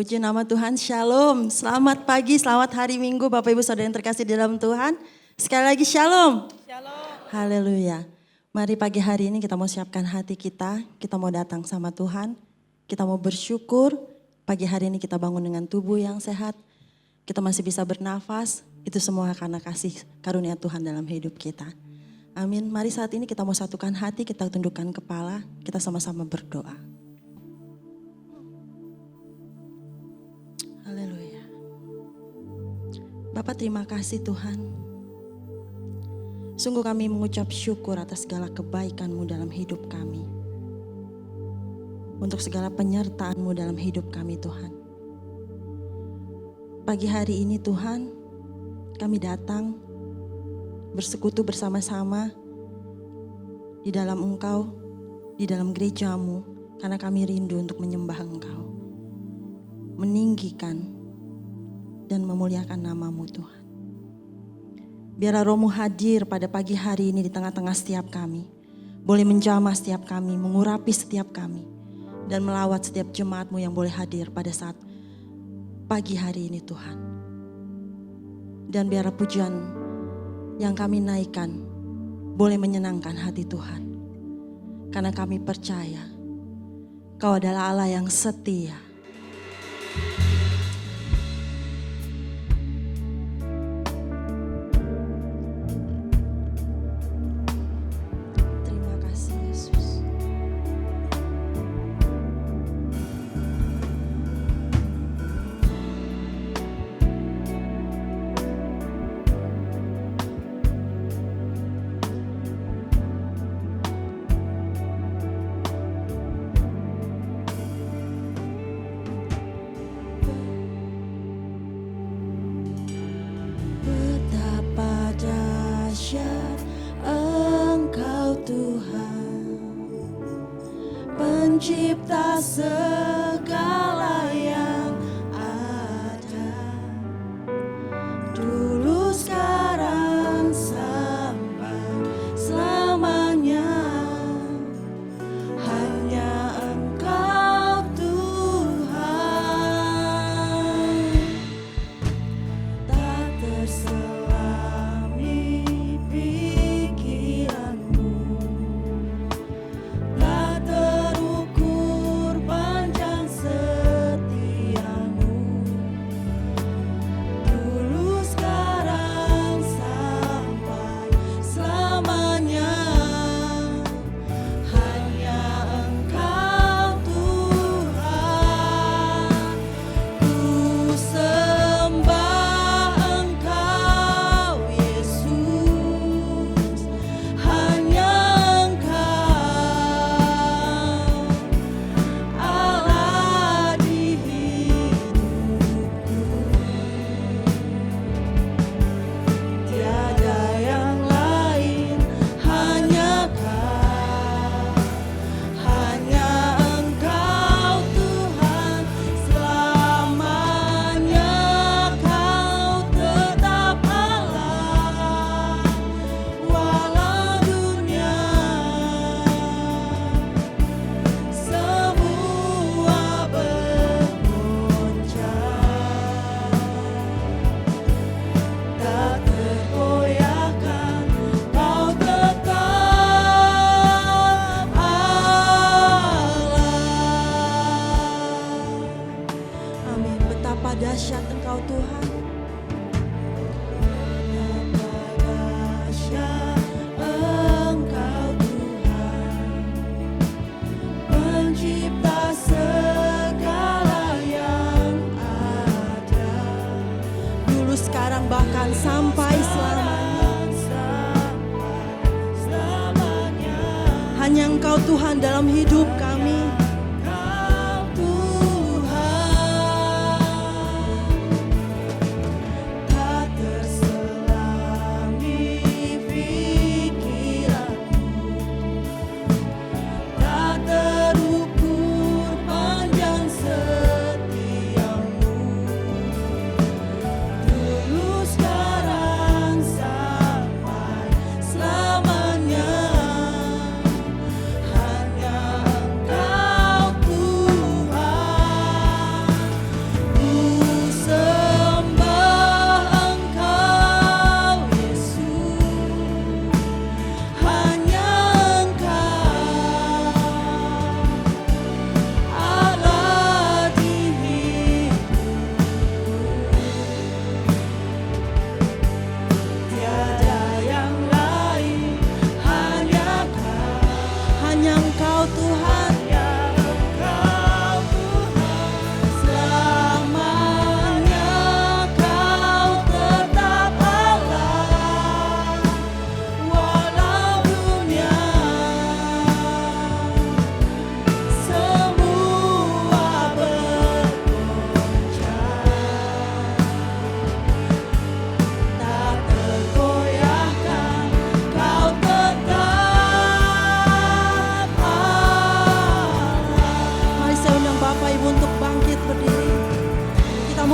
Puji nama Tuhan, Shalom. Selamat pagi, selamat hari Minggu Bapak Ibu Saudara yang terkasih di dalam Tuhan. Sekali lagi Shalom. Shalom. Haleluya. Mari pagi hari ini kita mau siapkan hati kita mau datang sama Tuhan. Kita mau bersyukur, pagi hari ini kita bangun dengan tubuh yang sehat. Kita masih bisa bernafas, itu semua karena kasih karunia Tuhan dalam hidup kita. Amin. Mari saat ini kita mau satukan hati, kita tundukkan kepala, kita sama-sama berdoa. Haleluya. Bapak terima kasih Tuhan. Sungguh kami mengucap syukur atas segala kebaikan-Mu dalam hidup kami. Untuk segala penyertaan-Mu dalam hidup kami Tuhan. Pagi hari ini Tuhan, kami datang bersekutu bersama-sama di dalam Engkau, di dalam gereja-Mu, karena kami rindu untuk menyembah Engkau. Meninggikan dan memuliakan nama-Mu Tuhan. Biarlah Roh-Mu hadir pada pagi hari ini di tengah-tengah setiap kami. Boleh menjamah setiap kami, mengurapi setiap kami. Dan melawat setiap jemaat-Mu yang boleh hadir pada saat pagi hari ini Tuhan. Dan biarlah pujian yang kami naikkan boleh menyenangkan hati Tuhan. Karena kami percaya Kau adalah Allah yang setia. Terima kasih Yesus. Betapa dahsyat Engkau Tuhan, Pencipta segala yang ada, dulu sekarang sampai selamanya. Hanya Engkau Tuhan, tak terselami pikiran-Mu, tak terukur panjang setia-Mu, dulu sekarang sampai selamanya. Hanya Engkau Tuhan, ku sembah Engkau Yesus. Hanya Engkau Allah di hidupku, tiada yang lain, hanya Kau. Hanya Engkau Tuhan, selamanya Kau tetap Allah. Walau dunia semua bergoncang, tak tergoyahkan, Kau tetap Allah. Amin. Betapa dahsyat Engkau Tuhan. Betapa dahsyat Engkau Tuhan, Pencipta segala yang ada, dulu sekarang bahkan sampai selamanya. Hanya Engkau Tuhan dalam hidup kami. Engkau Tuhan, tak terselami pikiran-Mu, tak terukur panjang setia-Mu, dulu sekarang sampai selamanya. Hanya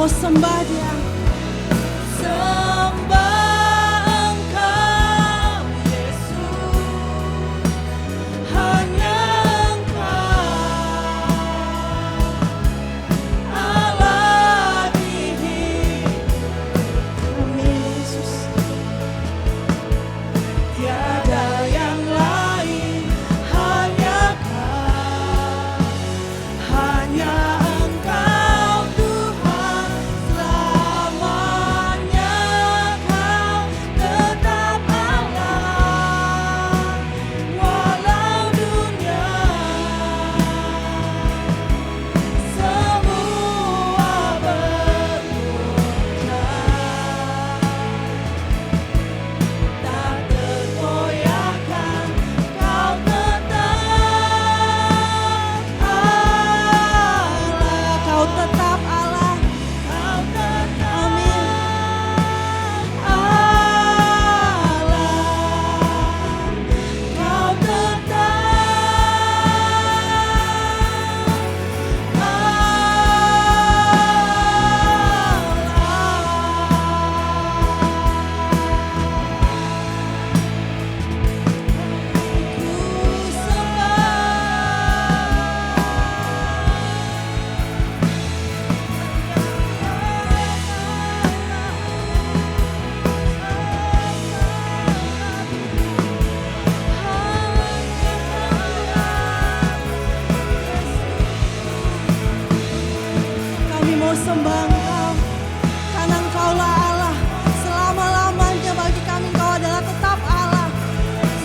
sembah Dia. Sembah Engkau Yesus, hanya Engkau Allah di hidup. Amin Yesus. Tiada yang lain, hanya Kau, hanya Engkau Tuhan selamanya. Kau tetap Allah, walau dunia semua bergoyang, tak tergoyahkan. Kau tetap Allah, Kau tetap Allah, amin. Allah, Kau kami mau sembah Engkau, karena Engkaulah Allah. Selama-lamanya bagi kami Engkau adalah tetap Allah.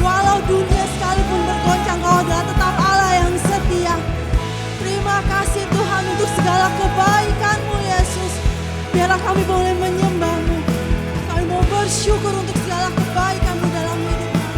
Walau dunia sekalipun bergoncang, Engkau adalah tetap Allah yang setia. Terima kasih Tuhan untuk segala kebaikan-Mu Yesus. Biarlah kami boleh menyembah-Mu. Kami mau bersyukur untuk segala kebaikan-Mu dalam hidup kami.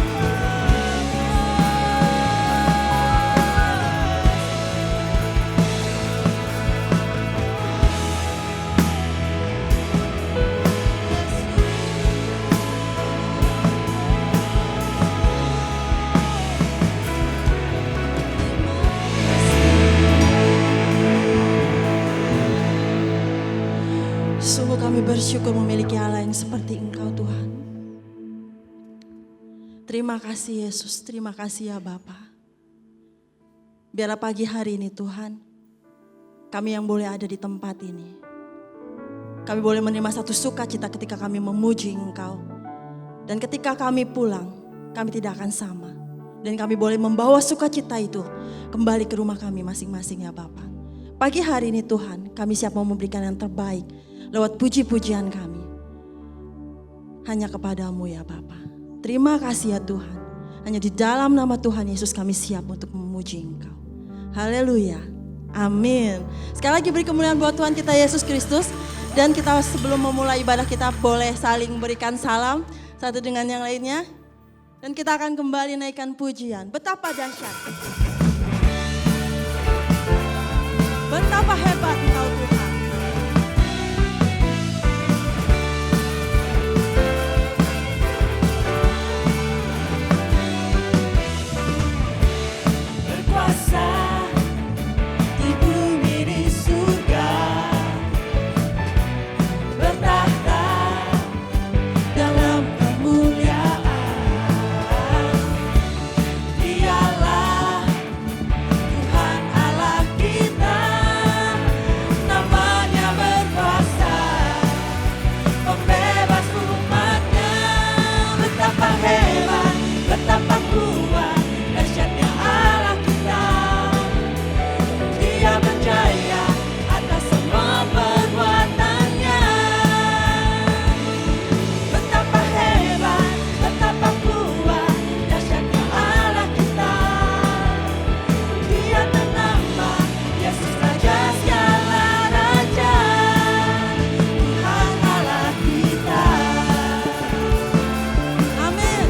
Sungguh kami bersyukur memiliki Allah yang seperti Engkau Tuhan. Terima kasih Yesus, terima kasih ya Bapa. Biarlah pagi hari ini Tuhan, kami yang boleh ada di tempat ini, kami boleh menerima satu sukacita ketika kami memuji Engkau. Dan ketika kami pulang, kami tidak akan sama. Dan kami boleh membawa sukacita itu kembali ke rumah kami masing-masing ya Bapa. Pagi hari ini Tuhan, kami siap mau memberikan yang terbaik lewat puji-pujian kami. Hanya kepadamu ya Bapa. Terima kasih ya Tuhan. Hanya di dalam nama Tuhan Yesus kami siap untuk memuji Engkau. Haleluya. Amin. Sekali lagi beri kemuliaan buat Tuhan kita Yesus Kristus. Dan kita sebelum memulai ibadah kita boleh saling berikan salam satu dengan yang lainnya. Dan kita akan kembali naikkan pujian. Betapa dahsyat. Betapa hebat Engkau Tuhan. Berkuasa di bumi di surga, bertahta dalam kemuliaan. Dialah Tuhan Allah kita, namanya berkuasa, pembebas umatnya. Betapa hebat, betapa kuat, dahsyatnya Allah kita. Dia berjaya atas semua perbuatannya. Betapa hebat, betapa kuat, dahsyatnya Allah kita. Dia ternama, Yesus Raja segala raja, Tuhan Allah kita. Amin.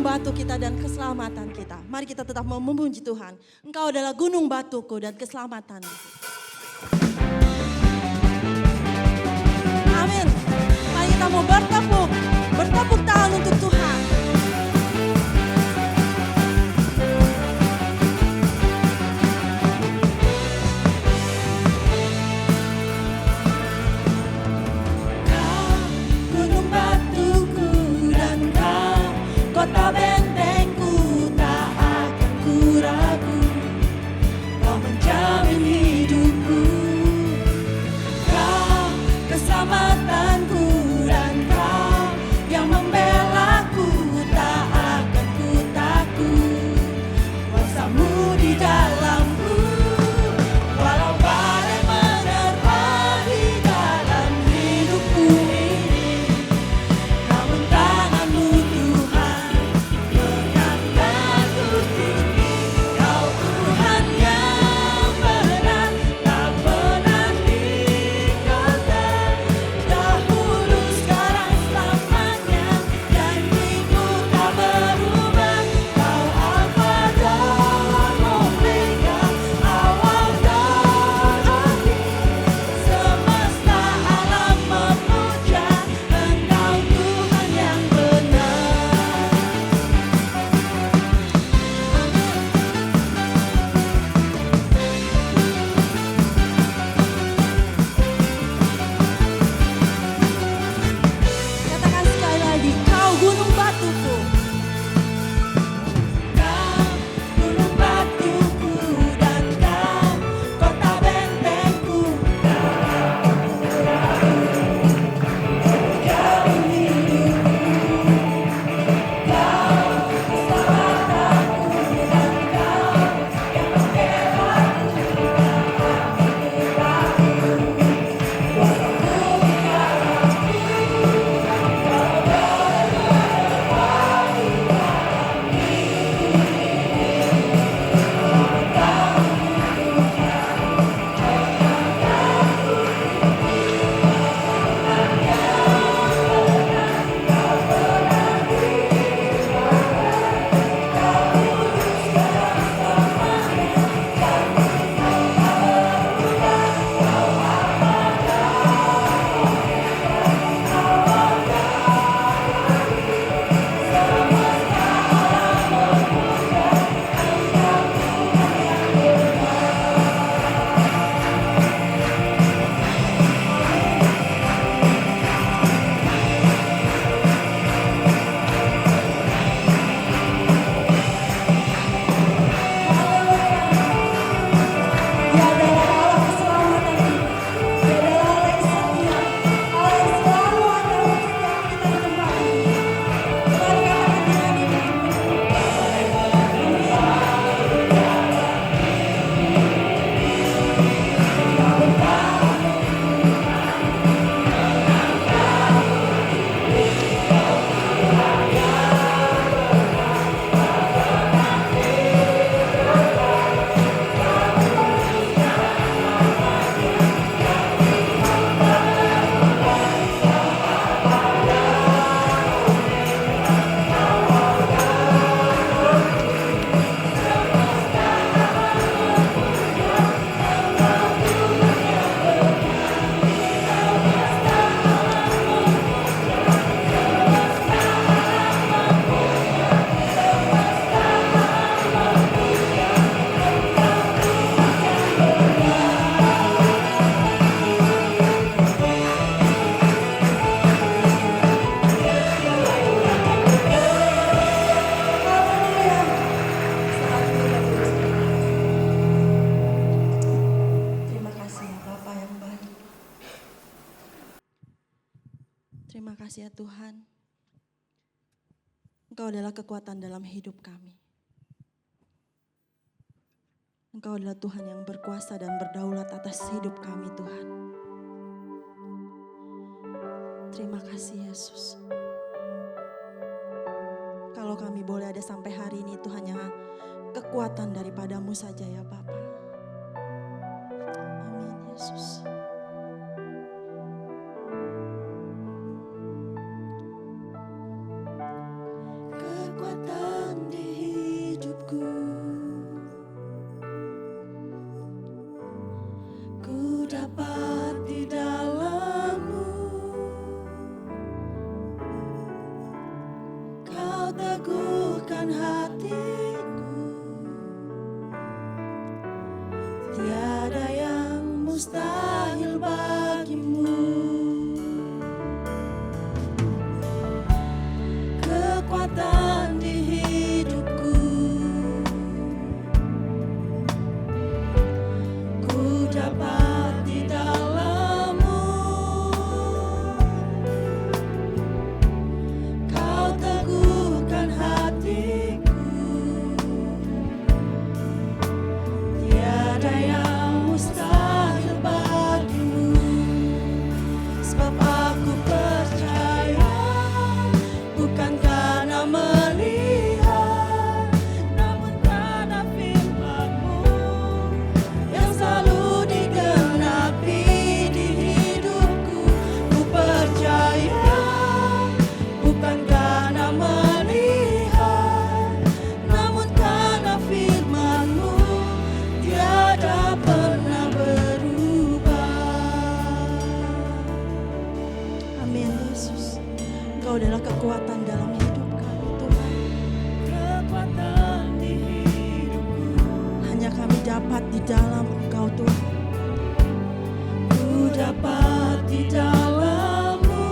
batu kita dan keselamatan kita. Mari kita tetap memuji Tuhan. Engkau adalah gunung batuku dan keselamatanku. Amin. Mari kita mau bertepuk tangan untuk Tuhan. Kota bentengku tak akan ku ragu, kau menjamin hidupku, kau keselamatanku dan kau yang membelaku, tak akan ku takut, kuasamu di dalamku, walau badai menerpa di dalam hidupku ini, namun tanganmu Terima kasih ya Tuhan. Engkau adalah kekuatan dalam hidup kami. Engkau adalah Tuhan yang berkuasa dan berdaulat atas hidup kami Tuhan. Terima kasih Yesus. Kalau kami boleh ada sampai hari ini itu hanya kekuatan daripadamu saja ya Bapa. Amin Yesus. Kekuatan teguhkan hatiku. Tiada yang mustahil bagimu. Kekuatan di hidupku, ku dapat di dalam-Mu. Kau teguhkan hatiku. Tiada yang mustahil bagimu. Sebab aku percaya, bukan karena melihat, namun karena firman-Mu yang selalu digenapi di hidupku. Ku percaya, bukan karena melihat, namun karena firman-Mu tiada pernah berubah. Amin Yesus. Engkau adalah kekuatan dalam hidup kami Tuhan. Kekuatan di hidupku, Hanya kami dapat di dalam Engkau Tuhan. ku dapat di dalam-Mu.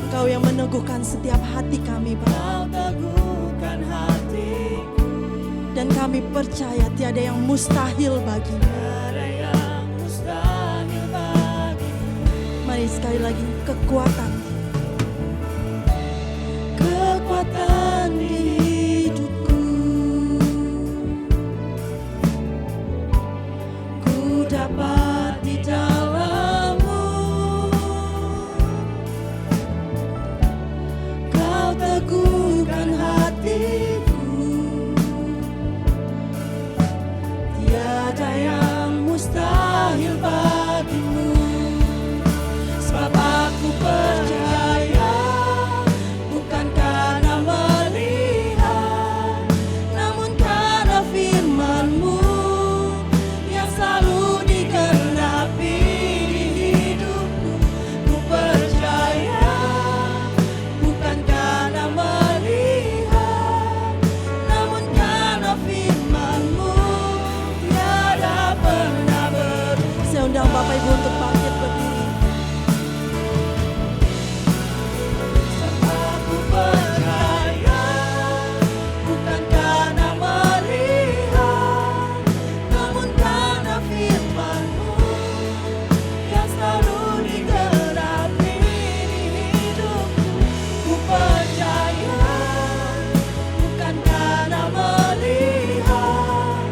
Engkau yang meneguhkan setiap hati kami Bapa. Kau teguhkan hatiku. Dan kami percaya tiada yang mustahil bagimu. Tiada yang mustahil bagimu. Mari sekali lagi, kekuatan. Kekuatan di hidupku, ku dapat di dalam-Mu. Kau teguhkan hatiku. Tiada yang mustahil bagimu. Sebab aku percaya, bukan karena melihat, namun karena firman-Mu yang selalu digenapi di hidupku. Ku percaya, bukan karena melihat, namun karena firman-Mu tiada pernah berubah. Saya undang Bapak Ibu untuk bangkit berdiri. Aku percaya, bukan karena melihat, namun karena firman-Mu yang selalu digenapi di hidupku. Ku percaya, bukan karena melihat,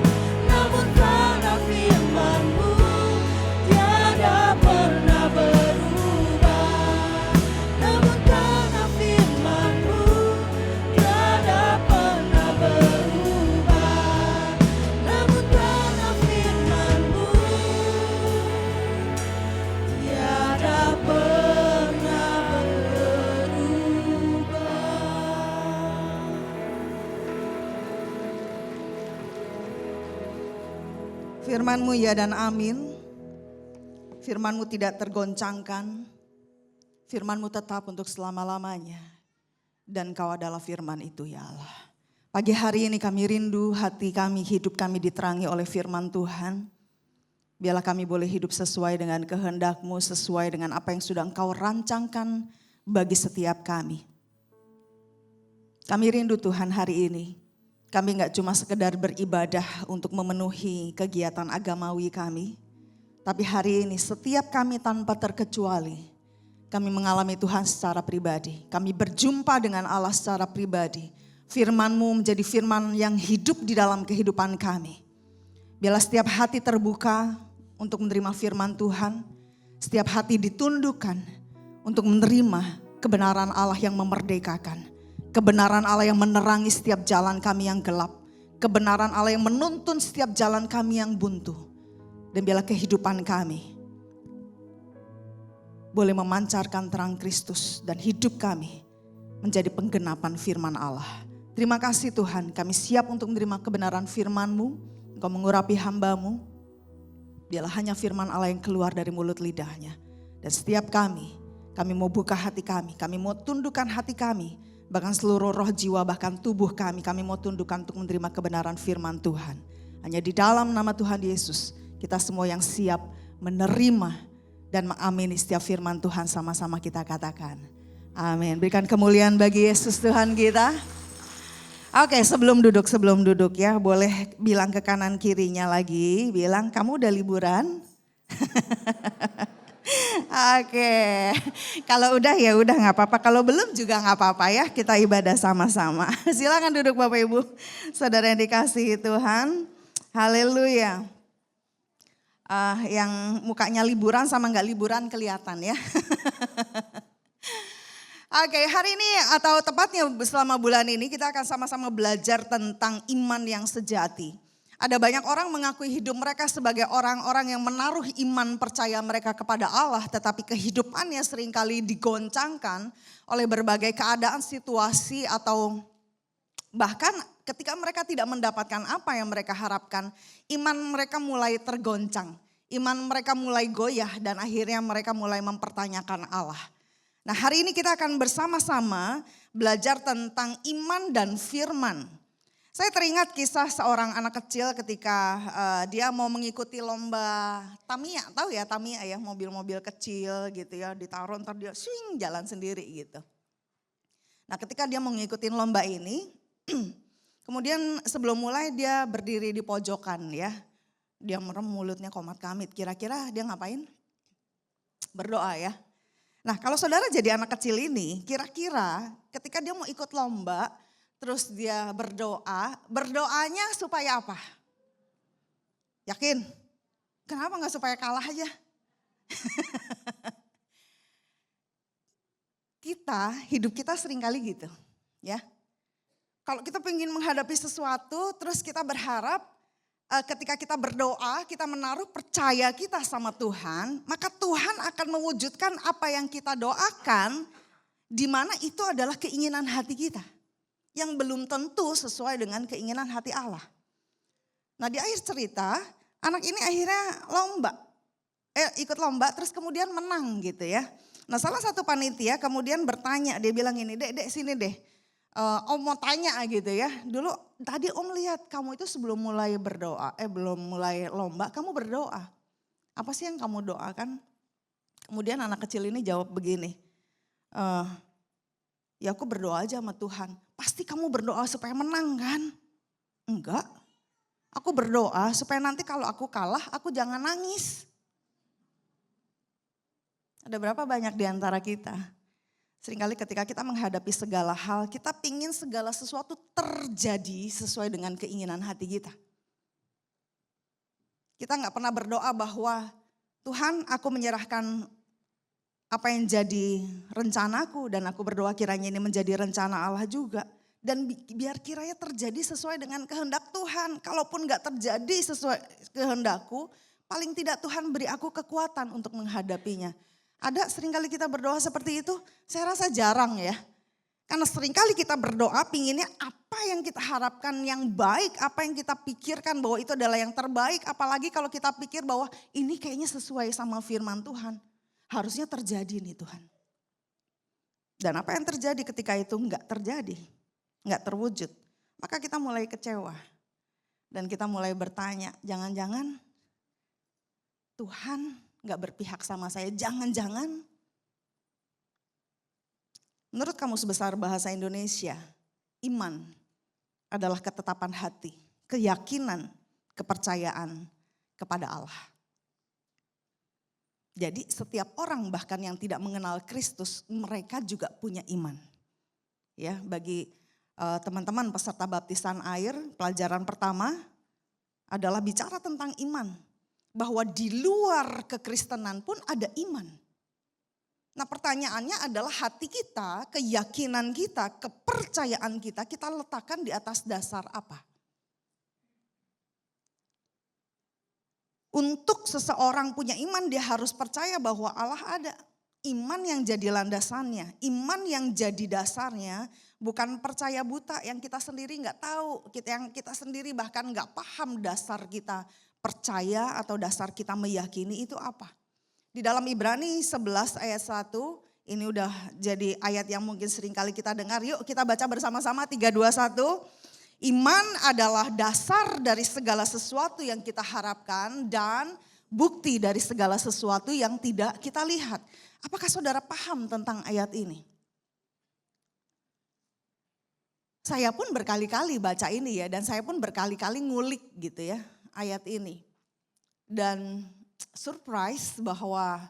namun karena firman-Mu tiada pernah berubah. Namun karena firman-Mu tiada pernah berubah. Namun karena firman-Mu tiada pernah berubah. Firman-Mu ya dan amin. Firman-Mu tidak tergoncangkan. Firman-Mu tetap untuk selama-lamanya. Dan Kau adalah firman itu ya Allah. Pagi hari ini kami rindu hati kami, hidup kami diterangi oleh firman Tuhan. Biarlah kami boleh hidup sesuai dengan kehendak-Mu, sesuai dengan apa yang sudah Engkau rancangkan bagi setiap kami. Kami rindu Tuhan hari ini. Kami gak cuma sekedar beribadah untuk memenuhi kegiatan agamawi kami. Tapi hari ini setiap kami tanpa terkecuali, kami mengalami Tuhan secara pribadi. Kami berjumpa dengan Allah secara pribadi. Firman-Mu menjadi firman yang hidup di dalam kehidupan kami. Biarlah setiap hati terbuka untuk menerima firman Tuhan. Setiap hati ditundukkan untuk menerima kebenaran Allah yang memerdekakan. Kebenaran Allah yang menerangi setiap jalan kami yang gelap. Kebenaran Allah yang menuntun setiap jalan kami yang buntu. Dan biarlah kehidupan kami boleh memancarkan terang Kristus. Dan hidup kami menjadi penggenapan firman Allah. Terima kasih Tuhan, kami siap untuk menerima kebenaran firman-Mu. Engkau mengurapi hamba-Mu. Biarlah hanya firman Allah yang keluar dari mulut lidahnya. Dan setiap kami mau buka hati kami mau tundukkan hati kami. Bahkan seluruh roh jiwa, bahkan tubuh kami mau tundukkan untuk menerima kebenaran firman Tuhan. Hanya di dalam nama Tuhan Yesus, kita semua yang siap menerima dan mengamini setiap firman Tuhan, sama-sama kita katakan. Amin. Berikan kemuliaan bagi Yesus Tuhan kita. Oke, sebelum duduk ya, boleh bilang ke kanan kirinya lagi, bilang kamu udah liburan? Oke, kalau udah ya udah nggak apa-apa, kalau belum juga nggak apa-apa ya, kita ibadah sama-sama. Silakan duduk Bapak Ibu, saudara yang dikasihi Tuhan. Haleluya. Yang mukanya liburan sama nggak liburan kelihatan ya. Oke, hari ini atau tepatnya selama bulan ini kita akan sama-sama belajar tentang iman yang sejati. Ada banyak orang mengakui hidup mereka sebagai orang-orang yang menaruh iman percaya mereka kepada Allah, tetapi kehidupannya seringkali digoncangkan oleh berbagai keadaan, situasi, atau bahkan ketika mereka tidak mendapatkan apa yang mereka harapkan, iman mereka mulai tergoncang, iman mereka mulai goyah, dan akhirnya mereka mulai mempertanyakan Allah. Nah, hari ini kita akan bersama-sama belajar tentang iman dan firman. Saya teringat kisah seorang anak kecil ketika dia mau mengikuti lomba Tamiya. Tahu ya Tamiya ya, mobil-mobil kecil gitu ya, ditaruh ntar dia swing jalan sendiri gitu. Nah, ketika dia mau ngikutin lomba ini, kemudian sebelum mulai dia berdiri di pojokan ya. Dia merem, mulutnya komat kamit. Kira-kira dia ngapain? Berdoa ya. Nah, kalau saudara jadi anak kecil ini, kira-kira ketika dia mau ikut lomba, terus dia berdoa, berdoanya supaya apa? Yakin? Kenapa gak supaya kalah aja? Hidup kita seringkali gitu ya. Kalau kita pengen menghadapi sesuatu, terus kita berharap ketika kita berdoa, kita menaruh percaya kita sama Tuhan, maka Tuhan akan mewujudkan apa yang kita doakan, di mana itu adalah keinginan hati kita, yang belum tentu sesuai dengan keinginan hati Allah. Nah, di akhir cerita, anak ini akhirnya ikut lomba, terus kemudian menang gitu ya. Nah, salah satu panitia kemudian bertanya, dia bilang ini, dek sini deh. Om mau tanya gitu ya, dulu tadi Om lihat kamu itu sebelum mulai berdoa, belum mulai lomba kamu berdoa. Apa sih yang kamu doakan? Kemudian anak kecil ini jawab begini, ya aku berdoa aja sama Tuhan. Pasti kamu berdoa supaya menang kan? Enggak, aku berdoa supaya nanti kalau aku kalah aku jangan nangis. Ada berapa banyak di antara kita? Seringkali ketika kita menghadapi segala hal, kita pingin segala sesuatu terjadi sesuai dengan keinginan hati kita. Kita gak pernah berdoa bahwa Tuhan, aku menyerahkan apa yang jadi rencanaku, dan aku berdoa kiranya ini menjadi rencana Allah juga. Dan biar kiranya terjadi sesuai dengan kehendak Tuhan. Kalaupun gak terjadi sesuai kehendakku, paling tidak Tuhan beri aku kekuatan untuk menghadapinya. Ada seringkali kita berdoa seperti itu? Saya rasa jarang ya. Karena seringkali kita berdoa pinginnya apa yang kita harapkan yang baik, apa yang kita pikirkan bahwa itu adalah yang terbaik. Apalagi kalau kita pikir bahwa ini kayaknya sesuai sama firman Tuhan. Harusnya terjadi nih Tuhan. Dan apa yang terjadi ketika itu enggak terjadi, enggak terwujud. Maka kita mulai kecewa. Dan kita mulai bertanya, jangan-jangan Tuhan gak berpihak sama saya, jangan-jangan. Menurut Kamus Besar Bahasa Indonesia, iman adalah ketetapan hati, keyakinan, kepercayaan kepada Allah. Jadi setiap orang bahkan yang tidak mengenal Kristus, mereka juga punya iman. Ya, bagi teman-teman peserta baptisan air, pelajaran pertama adalah bicara tentang iman. Bahwa di luar kekristenan pun ada iman. Nah, pertanyaannya adalah hati kita, keyakinan kita, kepercayaan kita letakkan di atas dasar apa? Untuk seseorang punya iman, dia harus percaya bahwa Allah ada. Iman yang jadi landasannya, iman yang jadi dasarnya, bukan percaya buta yang kita sendiri nggak tahu, yang kita sendiri bahkan nggak paham dasar kita percaya atau dasar kita meyakini itu apa. Di dalam Ibrani 11 ayat 1 Ini udah jadi ayat yang mungkin sering kali kita dengar. Yuk kita baca bersama-sama 3, 2, 1. Iman adalah dasar dari segala sesuatu yang kita harapkan dan bukti dari segala sesuatu yang tidak kita lihat. Apakah saudara paham tentang ayat ini? Saya pun berkali-kali baca ini ya, dan saya pun berkali-kali ngulik gitu ya ayat ini. Dan surprise bahwa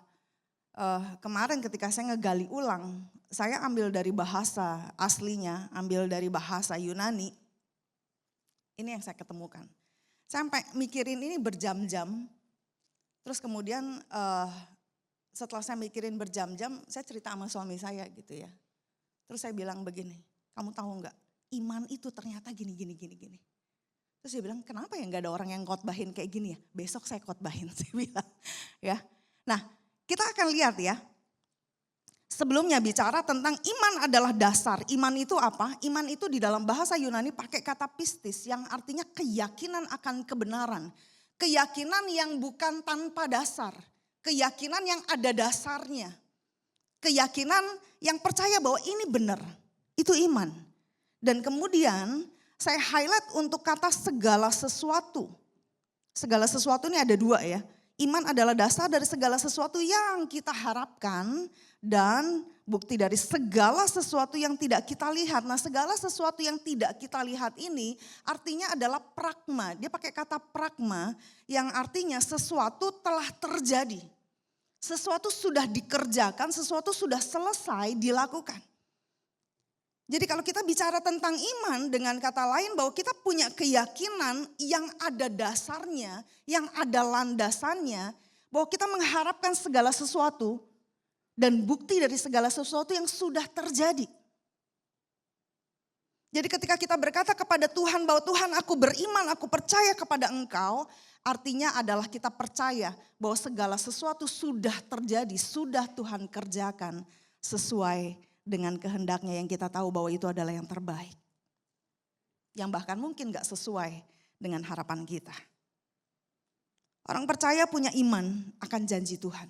kemarin ketika saya ngegali ulang, saya ambil dari bahasa aslinya, ambil dari bahasa Yunani. Ini yang saya ketemukan. Sampai mikirin ini berjam-jam, terus kemudian setelah saya mikirin berjam-jam, saya cerita sama suami saya gitu ya. Terus saya bilang begini, kamu tahu nggak? Iman itu ternyata gini. Terus dia bilang, kenapa ya nggak ada orang yang khotbahin kayak gini ya? Besok saya khotbahin, saya bilang. Ya. Nah, kita akan lihat ya. Sebelumnya bicara tentang iman adalah dasar. Iman itu apa? Iman itu di dalam bahasa Yunani pakai kata pistis yang artinya keyakinan akan kebenaran. Keyakinan yang bukan tanpa dasar. Keyakinan yang ada dasarnya. Keyakinan yang percaya bahwa ini benar. Itu iman. Dan kemudian saya highlight untuk kata segala sesuatu. Segala sesuatu ini ada 2 ya. Iman adalah dasar dari segala sesuatu yang kita harapkan dan bukti dari segala sesuatu yang tidak kita lihat. Nah, segala sesuatu yang tidak kita lihat ini artinya adalah pragma. Dia pakai kata pragma yang artinya sesuatu telah terjadi. Sesuatu sudah dikerjakan, sesuatu sudah selesai dilakukan. Jadi kalau kita bicara tentang iman dengan kata lain bahwa kita punya keyakinan yang ada dasarnya, yang ada landasannya, bahwa kita mengharapkan segala sesuatu dan bukti dari segala sesuatu yang sudah terjadi. Jadi ketika kita berkata kepada Tuhan bahwa Tuhan aku beriman, aku percaya kepada Engkau, artinya adalah kita percaya bahwa segala sesuatu sudah terjadi, sudah Tuhan kerjakan sesuai dengan kehendaknya yang kita tahu bahwa itu adalah yang terbaik. Yang bahkan mungkin gak sesuai dengan harapan kita. Orang percaya punya iman akan janji Tuhan.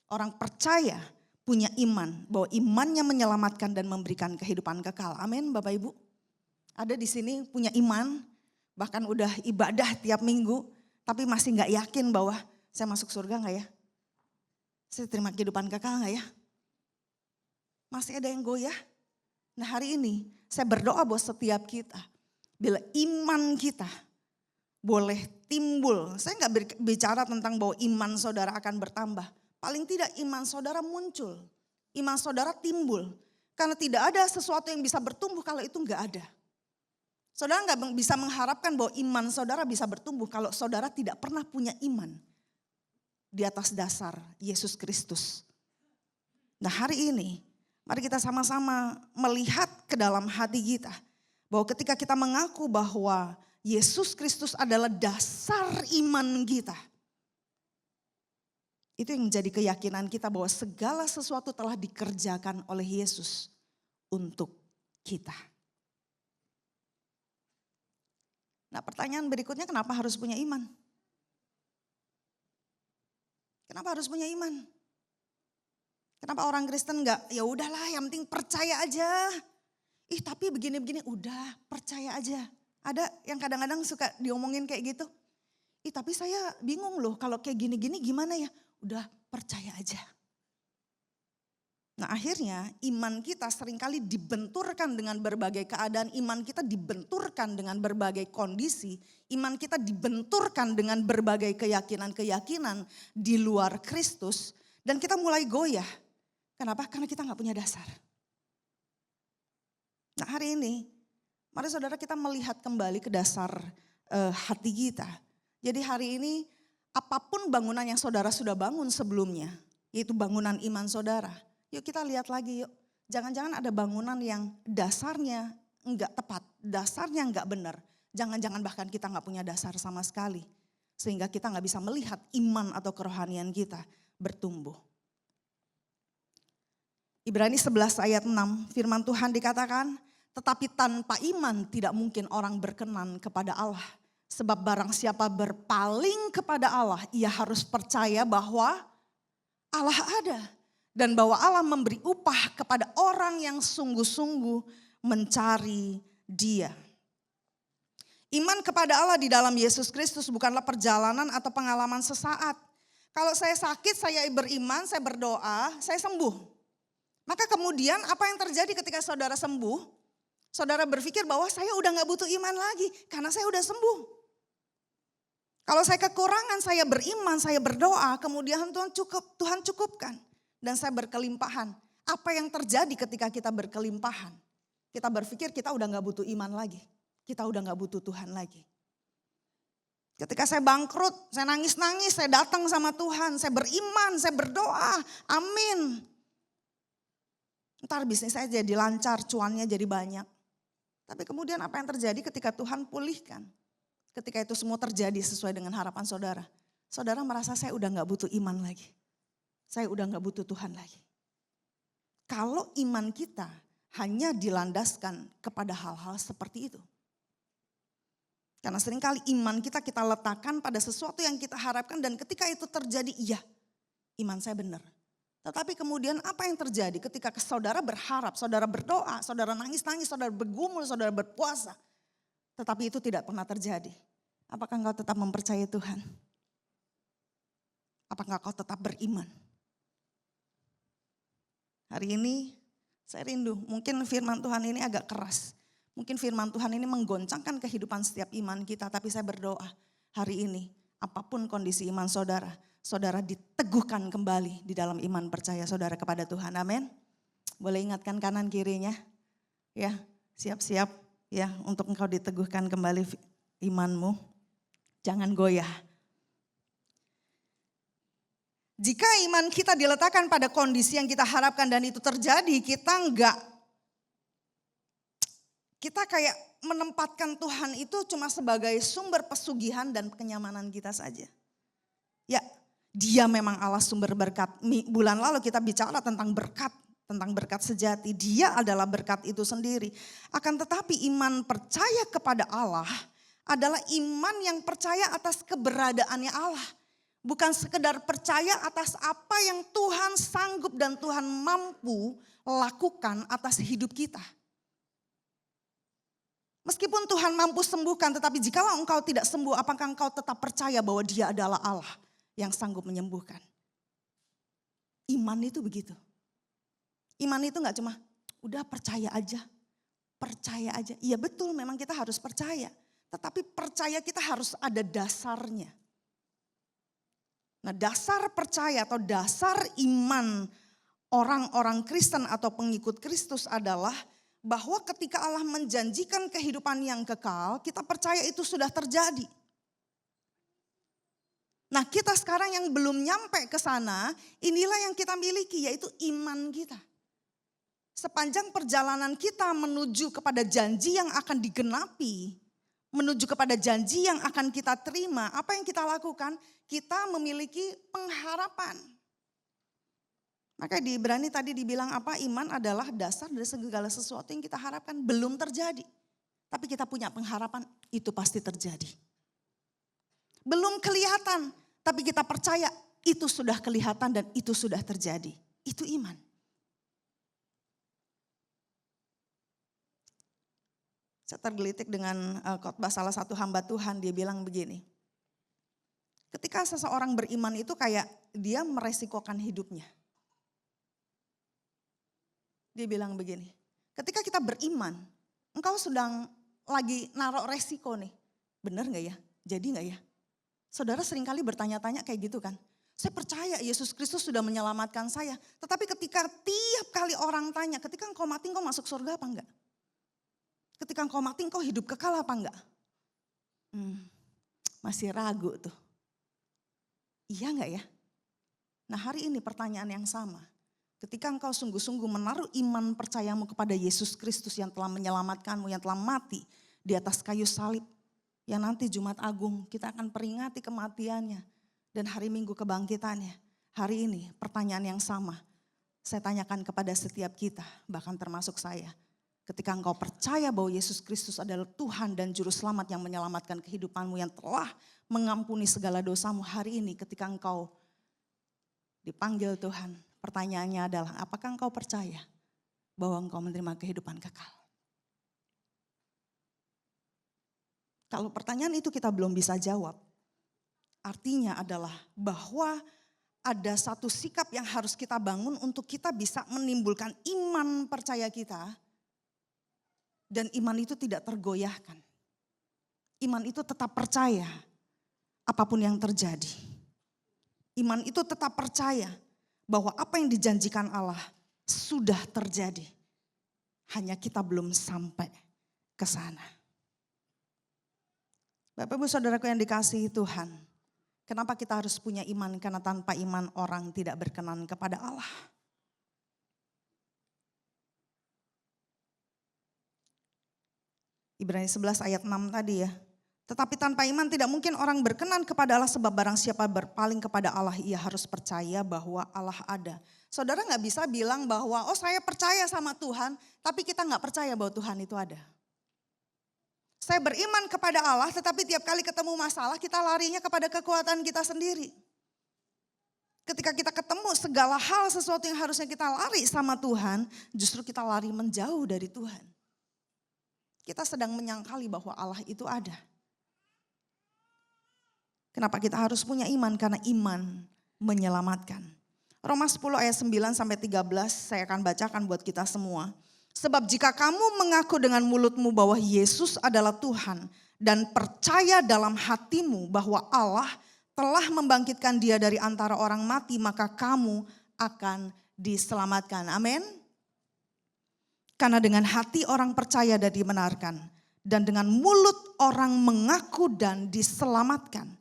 Orang percaya punya iman bahwa imannya menyelamatkan dan memberikan kehidupan kekal. Amin Bapak Ibu. Ada di sini punya iman, bahkan udah ibadah tiap minggu, tapi masih gak yakin bahwa saya masuk surga gak ya? Saya terima kehidupan kekal gak ya? Masih ada yang goyah? Nah hari ini saya berdoa buat setiap kita. Bila iman kita boleh timbul. Saya gak bicara tentang bahwa iman saudara akan bertambah. Paling tidak iman saudara muncul. Iman saudara timbul. Karena tidak ada sesuatu yang bisa bertumbuh kalau itu gak ada. Saudara gak bisa mengharapkan bahwa iman saudara bisa bertumbuh kalau saudara tidak pernah punya iman. Di atas dasar Yesus Kristus. Nah hari ini mari kita sama-sama melihat ke dalam hati kita. Bahwa ketika kita mengaku bahwa Yesus Kristus adalah dasar iman kita. Itu yang menjadi keyakinan kita bahwa segala sesuatu telah dikerjakan oleh Yesus untuk kita. Nah pertanyaan berikutnya, kenapa harus punya iman? Kenapa harus punya iman? Kenapa orang Kristen enggak, ya udahlah yang penting percaya aja. Tapi begini-begini, udah percaya aja. Ada yang kadang-kadang suka diomongin kayak gitu. Tapi saya bingung loh kalau kayak gini-gini gimana ya? Udah percaya aja. Nah akhirnya iman kita seringkali dibenturkan dengan berbagai keadaan. Iman kita dibenturkan dengan berbagai kondisi. Iman kita dibenturkan dengan berbagai keyakinan-keyakinan di luar Kristus. Dan kita mulai goyah. Kenapa? Karena kita gak punya dasar. Nah hari ini, mari saudara kita melihat kembali ke dasar hati kita. Jadi hari ini apapun bangunan yang saudara sudah bangun sebelumnya, yaitu bangunan iman saudara. Yuk kita lihat lagi yuk. Jangan-jangan ada bangunan yang dasarnya enggak tepat, dasarnya enggak benar. Jangan-jangan bahkan kita gak punya dasar sama sekali. Sehingga kita gak bisa melihat iman atau kerohanian kita bertumbuh. Ibrani 11 ayat 6 firman Tuhan dikatakan, tetapi tanpa iman tidak mungkin orang berkenan kepada Allah. Sebab barang siapa berpaling kepada Allah, ia harus percaya bahwa Allah ada Dan bahwa Allah memberi upah kepada orang yang sungguh-sungguh mencari Dia. Iman kepada Allah di dalam Yesus Kristus bukanlah perjalanan atau pengalaman sesaat. Kalau saya sakit, saya beriman, saya berdoa, saya sembuh. Maka kemudian apa yang terjadi ketika saudara sembuh? Saudara berpikir bahwa saya udah gak butuh iman lagi karena saya udah sembuh. Kalau saya kekurangan, saya beriman, saya berdoa, kemudian Tuhan cukupkan. Dan saya berkelimpahan. Apa yang terjadi ketika kita berkelimpahan? Kita berpikir kita udah gak butuh iman lagi. Kita udah gak butuh Tuhan lagi. Ketika saya bangkrut, saya nangis-nangis, saya datang sama Tuhan. Saya beriman, saya berdoa, amin. Ntar bisnis saya jadi lancar, cuannya jadi banyak. Tapi kemudian apa yang terjadi ketika Tuhan pulihkan? Ketika itu semua terjadi sesuai dengan harapan saudara. Saudara merasa saya udah gak butuh iman lagi. Saya udah gak butuh Tuhan lagi. Kalau iman kita hanya dilandaskan kepada hal-hal seperti itu. Karena seringkali iman kita letakkan pada sesuatu yang kita harapkan dan ketika itu terjadi, iya iman saya benar. Tetapi kemudian apa yang terjadi ketika saudara berharap, saudara berdoa, saudara nangis-nangis, saudara bergumul, saudara berpuasa. Tetapi itu tidak pernah terjadi. Apakah engkau tetap mempercayai Tuhan? Apakah engkau tetap beriman? Hari ini saya rindu, mungkin firman Tuhan ini agak keras. Mungkin firman Tuhan ini menggoncangkan kehidupan setiap iman kita. Tapi saya berdoa hari ini apapun kondisi iman saudara, saudara diteguhkan kembali di dalam iman percaya saudara kepada Tuhan. Amin. Boleh ingatkan kanan kirinya. Ya, siap-siap ya untuk engkau diteguhkan kembali imanmu. Jangan goyah. Jika iman kita diletakkan pada kondisi yang kita harapkan dan itu terjadi, kita kayak menempatkan Tuhan itu cuma sebagai sumber pesugihan dan kenyamanan kita saja. Ya, Dia memang Allah sumber berkat. Bulan lalu kita bicara tentang berkat sejati. Dia adalah berkat itu sendiri. Akan tetapi iman percaya kepada Allah adalah iman yang percaya atas keberadaannya Allah. Bukan sekedar percaya atas apa yang Tuhan sanggup dan Tuhan mampu lakukan atas hidup kita. Meskipun Tuhan mampu sembuhkan, tetapi jikalau engkau tidak sembuh, apakah engkau tetap percaya bahwa Dia adalah Allah yang sanggup menyembuhkan? Iman itu begitu. Iman itu gak cuma udah percaya aja. Iya betul memang kita harus percaya. Tetapi percaya kita harus ada dasarnya. Nah, dasar percaya atau dasar iman orang-orang Kristen atau pengikut Kristus adalah bahwa ketika Allah menjanjikan kehidupan yang kekal, kita percaya itu sudah terjadi. Nah, kita sekarang yang belum nyampe ke sana, inilah yang kita miliki, yaitu iman kita. Sepanjang perjalanan kita menuju kepada janji yang akan digenapi, menuju kepada janji yang akan kita terima, apa yang kita lakukan? Kita memiliki pengharapan. Maka di Ibrani tadi dibilang apa? Iman adalah dasar dari segala sesuatu yang kita harapkan belum terjadi. Tapi kita punya pengharapan itu pasti terjadi. Belum kelihatan, tapi kita percaya itu sudah kelihatan dan itu sudah terjadi. Itu iman. Saya tergelitik dengan khotbah salah satu hamba Tuhan, dia bilang begini. Ketika seseorang beriman itu kayak dia meresikokan hidupnya. Dia bilang begini, ketika kita beriman, engkau sedang lagi naruh resiko nih. Benar gak ya? Jadi gak ya? Saudara seringkali bertanya-tanya kayak gitu kan. Saya percaya Yesus Kristus sudah menyelamatkan saya. Tetapi ketika tiap kali orang tanya, ketika engkau mati engkau masuk surga apa enggak? Ketika engkau mati engkau hidup kekal apa enggak? Masih ragu tuh. Iya enggak ya? Nah hari ini pertanyaan yang sama. Ketika engkau sungguh-sungguh menaruh iman percayamu kepada Yesus Kristus yang telah menyelamatkanmu, yang telah mati di atas kayu salib. Yang nanti Jumat Agung kita akan peringati kematiannya dan hari Minggu kebangkitannya. Hari ini pertanyaan yang sama saya tanyakan kepada setiap kita, bahkan termasuk saya. Ketika engkau percaya bahwa Yesus Kristus adalah Tuhan dan Juru Selamat yang menyelamatkan kehidupanmu, yang telah mengampuni segala dosamu, hari ini ketika engkau dipanggil Tuhan, Pertanyaannya adalah, apakah engkau percaya bahwa engkau menerima kehidupan kekal? Kalau pertanyaan itu kita belum bisa jawab, artinya adalah bahwa ada satu sikap yang harus kita bangun untuk kita bisa menimbulkan iman percaya kita. Dan iman itu tidak tergoyahkan. Iman itu tetap percaya apapun yang terjadi. Iman itu tetap percaya bahwa apa yang dijanjikan Allah sudah terjadi. Hanya kita belum sampai ke sana. Bapak Ibu Saudaraku yang dikasihi Tuhan, kenapa kita harus punya iman? Karena tanpa iman orang tidak berkenan kepada Allah. Ibrani 11 ayat 6 tadi ya. Tetapi tanpa iman tidak mungkin orang berkenan kepada Allah, sebab barang siapa berpaling kepada Allah, ia harus percaya bahwa Allah ada. Saudara gak bisa bilang bahwa saya percaya sama Tuhan, tapi kita gak percaya bahwa Tuhan itu ada. Saya beriman kepada Allah, tetapi tiap kali ketemu masalah kita larinya kepada kekuatan kita sendiri. Ketika kita ketemu segala hal, sesuatu yang harusnya kita lari sama Tuhan, justru kita lari menjauh dari Tuhan. Kita sedang menyangkali bahwa Allah itu ada. Kenapa kita harus punya iman? Karena iman menyelamatkan. Roma 10 ayat 9 sampai 13 saya akan bacakan buat kita semua. Sebab jika kamu mengaku dengan mulutmu bahwa Yesus adalah Tuhan dan percaya dalam hatimu bahwa Allah telah membangkitkan dia dari antara orang mati, maka kamu akan diselamatkan. Amin. Karena dengan hati orang percaya dan dibenarkan, dan dengan mulut orang mengaku dan diselamatkan.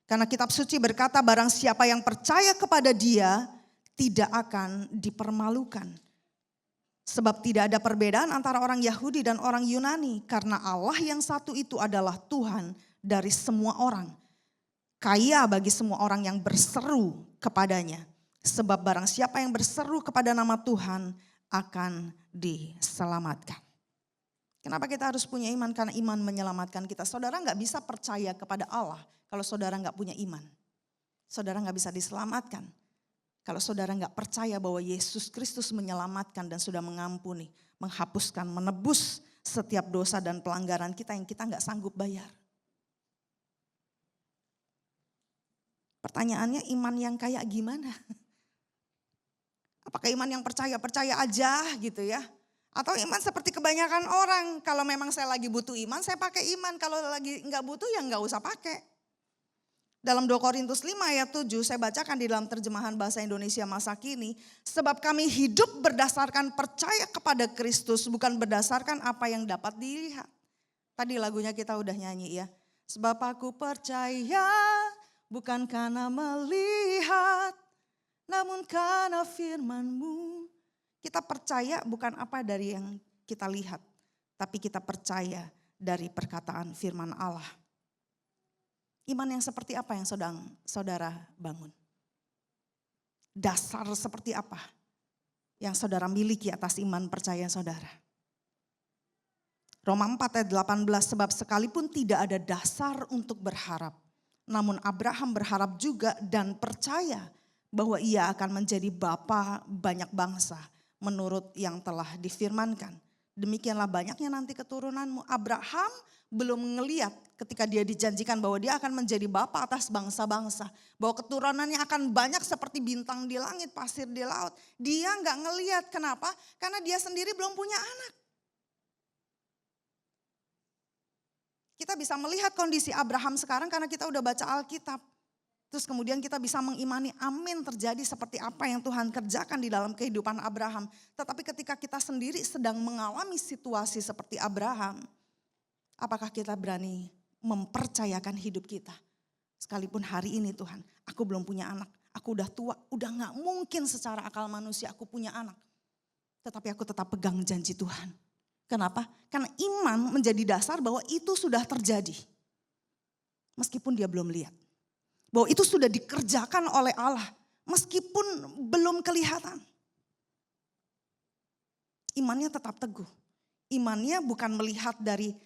Karena kitab suci berkata, barang siapa yang percaya kepada dia tidak akan dipermalukan. Sebab tidak ada perbedaan antara orang Yahudi dan orang Yunani, karena Allah yang satu itu adalah Tuhan dari semua orang. Kaya bagi semua orang yang berseru kepadanya. Sebab barang siapa yang berseru kepada nama Tuhan akan diselamatkan. Kenapa kita harus punya iman? Karena iman menyelamatkan kita. Saudara gak bisa percaya kepada Allah kalau saudara gak punya iman. Saudara gak bisa diselamatkan kalau saudara gak percaya bahwa Yesus Kristus menyelamatkan dan sudah mengampuni, menghapuskan, menebus setiap dosa dan pelanggaran kita yang kita gak sanggup bayar. Pertanyaannya, iman yang kayak gimana? Apakah iman yang percaya aja gitu ya? Atau iman seperti kebanyakan orang, kalau memang saya lagi butuh iman, saya pakai iman. Kalau lagi enggak butuh ya enggak usah pakai. Dalam 2 Korintus 5 ayat 7 saya bacakan di dalam terjemahan bahasa Indonesia masa kini. Sebab kami hidup berdasarkan percaya kepada Kristus, bukan berdasarkan apa yang dapat dilihat. Tadi lagunya kita udah nyanyi ya. Sebab aku percaya bukan karena melihat, namun karena firman-Mu. Kita percaya bukan apa dari yang kita lihat, tapi kita percaya dari perkataan firman Allah. Iman yang seperti apa yang saudara bangun? Dasar seperti apa yang saudara miliki atas iman percaya saudara? Roma 4 ayat 18, sebab sekalipun tidak ada dasar untuk berharap, namun Abraham berharap juga dan percaya bahwa ia akan menjadi bapa banyak bangsa menurut yang telah difirmankan. Demikianlah banyaknya nanti keturunanmu. Abraham belum ngeliat ketika dia dijanjikan bahwa dia akan menjadi bapa atas bangsa-bangsa. Bahwa keturunannya akan banyak seperti bintang di langit, pasir di laut. Dia gak ngeliat, kenapa? Karena dia sendiri belum punya anak. Kita bisa melihat kondisi Abraham sekarang karena kita udah baca Alkitab. Terus kemudian kita bisa mengimani amin terjadi seperti apa yang Tuhan kerjakan di dalam kehidupan Abraham. Tetapi ketika kita sendiri sedang mengalami situasi seperti Abraham, apakah kita berani mempercayakan hidup kita? Sekalipun hari ini Tuhan, aku belum punya anak, aku udah tua, udah gak mungkin secara akal manusia aku punya anak. Tetapi aku tetap pegang janji Tuhan. Kenapa? Karena iman menjadi dasar bahwa itu sudah terjadi. Meskipun dia belum lihat. Bahwa itu sudah dikerjakan oleh Allah meskipun belum kelihatan. Imannya tetap teguh. Imannya bukan melihat dari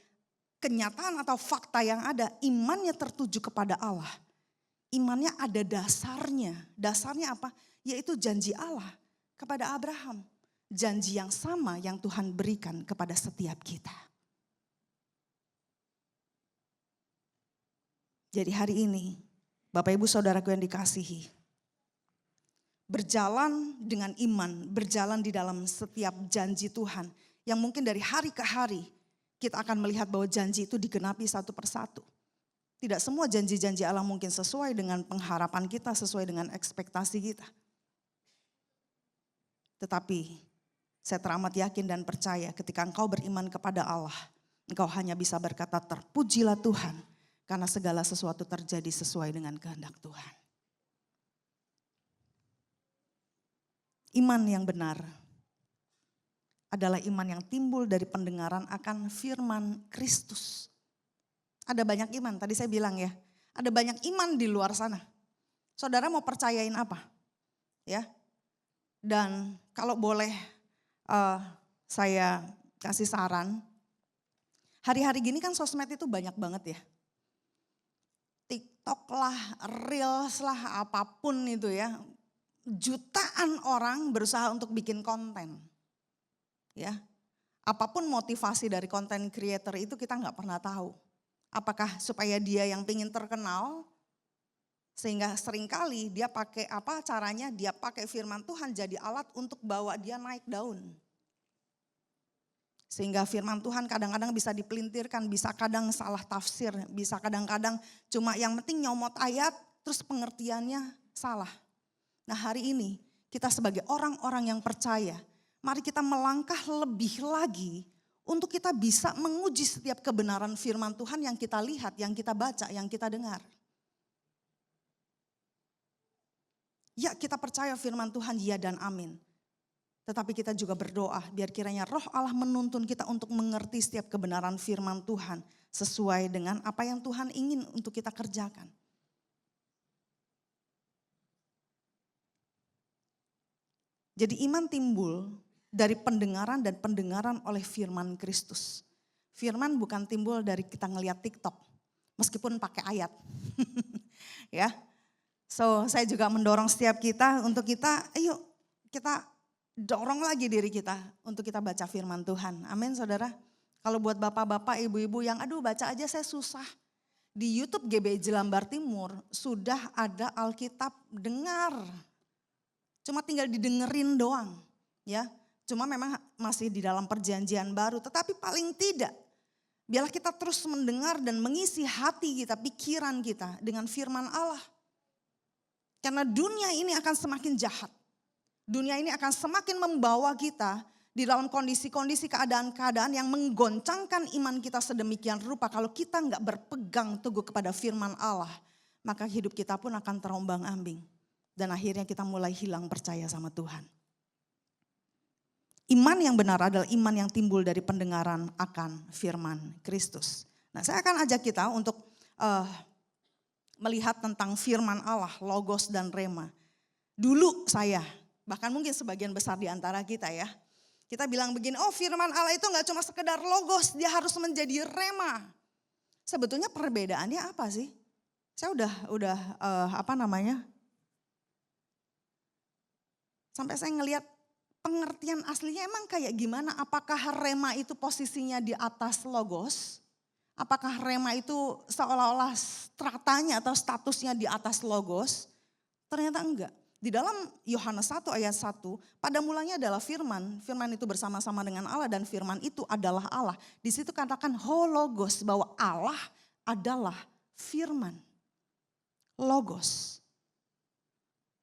kenyataan atau fakta yang ada. Imannya tertuju kepada Allah. Imannya ada dasarnya. Dasarnya apa? Yaitu janji Allah. kepada Abraham. Janji yang sama yang Tuhan berikan kepada setiap kita. Jadi hari ini, Bapak Ibu Saudaraku yang dikasihi, berjalan dengan iman, berjalan di dalam setiap janji Tuhan, yang mungkin dari hari ke hari kita akan melihat bahwa janji itu digenapi satu persatu. Tidak semua janji-janji Allah mungkin sesuai dengan pengharapan kita, sesuai dengan ekspektasi kita. Tetapi saya teramat yakin dan percaya ketika engkau beriman kepada Allah, engkau hanya bisa berkata terpujilah Tuhan, karena segala sesuatu terjadi sesuai dengan kehendak Tuhan. Iman yang benar adalah iman yang timbul dari pendengaran akan firman Kristus. Ada banyak iman, tadi saya bilang ya, ada banyak iman di luar sana. Saudara mau percayain apa? Ya. Dan kalau boleh saya kasih saran, hari-hari gini kan sosmed itu banyak banget ya. TikTok lah, Reels lah, apapun itu ya. Jutaan orang berusaha untuk bikin konten. Ya, apapun motivasi dari konten creator itu kita nggak pernah tahu. Apakah supaya dia yang pingin terkenal, sehingga seringkali dia pakai apa caranya, dia pakai firman Tuhan jadi alat untuk bawa dia naik daun. Sehingga firman Tuhan kadang-kadang bisa dipelintirkan, bisa kadang salah tafsir, bisa kadang-kadang cuma yang penting nyomot ayat, terus pengertiannya salah. Nah hari ini kita sebagai orang-orang yang percaya, mari kita melangkah lebih lagi untuk kita bisa menguji setiap kebenaran firman Tuhan yang kita lihat, yang kita baca, yang kita dengar. Ya kita percaya firman Tuhan ya dan amin. Tetapi kita juga berdoa biar kiranya roh Allah menuntun kita untuk mengerti setiap kebenaran firman Tuhan sesuai dengan apa yang Tuhan ingin untuk kita kerjakan. Jadi iman timbul dari pendengaran dan pendengaran oleh firman Kristus. Firman bukan timbul dari kita ngelihat TikTok, meskipun pakai ayat. Ya, so saya juga mendorong setiap kita untuk kita, ayo kita dorong lagi diri kita untuk kita baca firman Tuhan. Amin saudara. Kalau buat bapak-bapak, ibu-ibu yang aduh baca aja saya susah. Di YouTube GBI Jelambar Timur sudah ada Alkitab dengar. Cuma tinggal didengerin doang ya. Cuma memang masih di dalam perjanjian baru. Tetapi paling tidak biarlah kita terus mendengar dan mengisi hati kita, pikiran kita dengan firman Allah. Karena dunia ini akan semakin jahat. Dunia ini akan semakin membawa kita di dalam kondisi-kondisi keadaan-keadaan yang menggoncangkan iman kita sedemikian rupa. Kalau kita nggak berpegang teguh kepada firman Allah, maka hidup kita pun akan terombang ambing. Dan akhirnya kita mulai hilang percaya sama Tuhan. Iman yang benar adalah iman yang timbul dari pendengaran akan firman Kristus. Nah saya akan ajak kita untuk melihat tentang firman Allah, logos dan rema. Dulu saya, bahkan mungkin sebagian besar di antara kita ya. Kita bilang begini, oh firman Allah itu gak cuma sekedar logos, dia harus menjadi rema. Sebetulnya perbedaannya apa sih? Saya udah sampai saya ngelihat pengertian aslinya emang kayak gimana? Apakah rema itu posisinya di atas logos? Apakah rema itu seolah-olah stratanya atau statusnya di atas logos? Ternyata enggak. Di dalam Yohanes 1 ayat 1, pada mulanya adalah firman. Firman itu bersama-sama dengan Allah dan firman itu adalah Allah. Di situ katakan hologos, bahwa Allah adalah firman. Logos.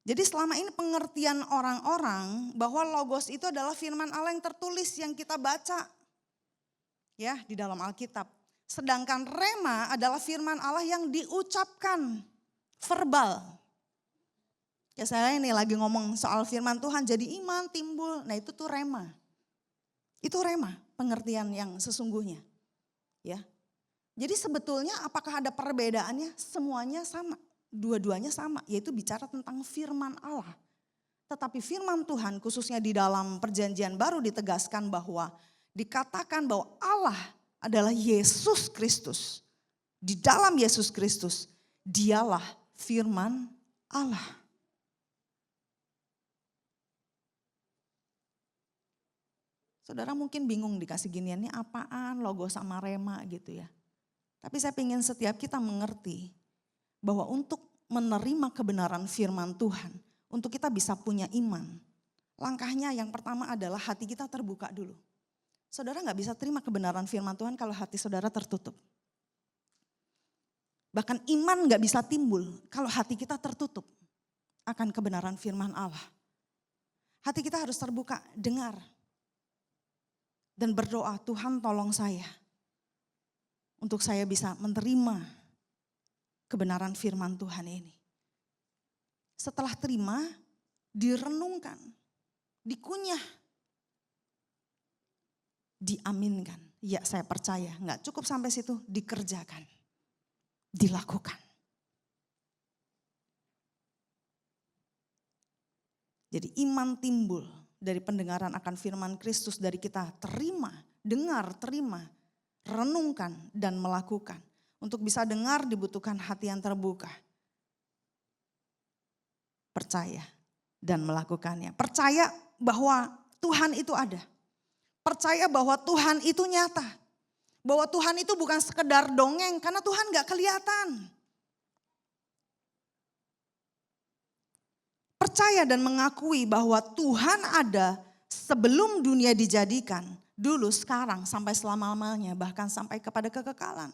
Jadi selama ini pengertian orang-orang bahwa logos itu adalah firman Allah yang tertulis yang kita baca ya di dalam Alkitab. Sedangkan rema adalah firman Allah yang diucapkan verbal. Ya saya ini lagi ngomong soal firman Tuhan jadi iman timbul. Nah itu tuh rema. Itu rema pengertian yang sesungguhnya. Ya. Jadi sebetulnya apakah ada perbedaannya? Semuanya sama. Dua-duanya sama, yaitu bicara tentang firman Allah. Tetapi firman Tuhan khususnya di dalam perjanjian baru ditegaskan bahwa dikatakan bahwa Allah adalah Yesus Kristus. Di dalam Yesus Kristus, dialah firman Allah. Saudara mungkin bingung dikasih ginian, ini apaan logo sama rema gitu ya. Tapi saya ingin setiap kita mengerti bahwa untuk menerima kebenaran firman Tuhan, untuk kita bisa punya iman, langkahnya yang pertama adalah hati kita terbuka dulu. Saudara gak bisa terima kebenaran firman Tuhan kalau hati saudara tertutup. Bahkan iman gak bisa timbul kalau hati kita tertutup akan kebenaran firman Allah. Hati kita harus terbuka, dengar. Dan berdoa, Tuhan tolong saya. Untuk saya bisa menerima kebenaran firman Tuhan ini. Setelah terima, direnungkan, dikunyah, diaminkan. Ya saya percaya, gak cukup sampai situ, dikerjakan, dilakukan. Jadi iman timbul dari pendengaran akan firman Kristus, dari kita terima, dengar, terima, renungkan dan melakukan. Untuk bisa dengar dibutuhkan hati yang terbuka. Percaya dan melakukannya. Percaya bahwa Tuhan itu ada. Percaya bahwa Tuhan itu nyata. Bahwa Tuhan itu bukan sekedar dongeng karena Tuhan gak kelihatan. Percaya dan mengakui bahwa Tuhan ada sebelum dunia dijadikan. Dulu, sekarang, sampai selama-lamanya, bahkan sampai kepada kekekalan.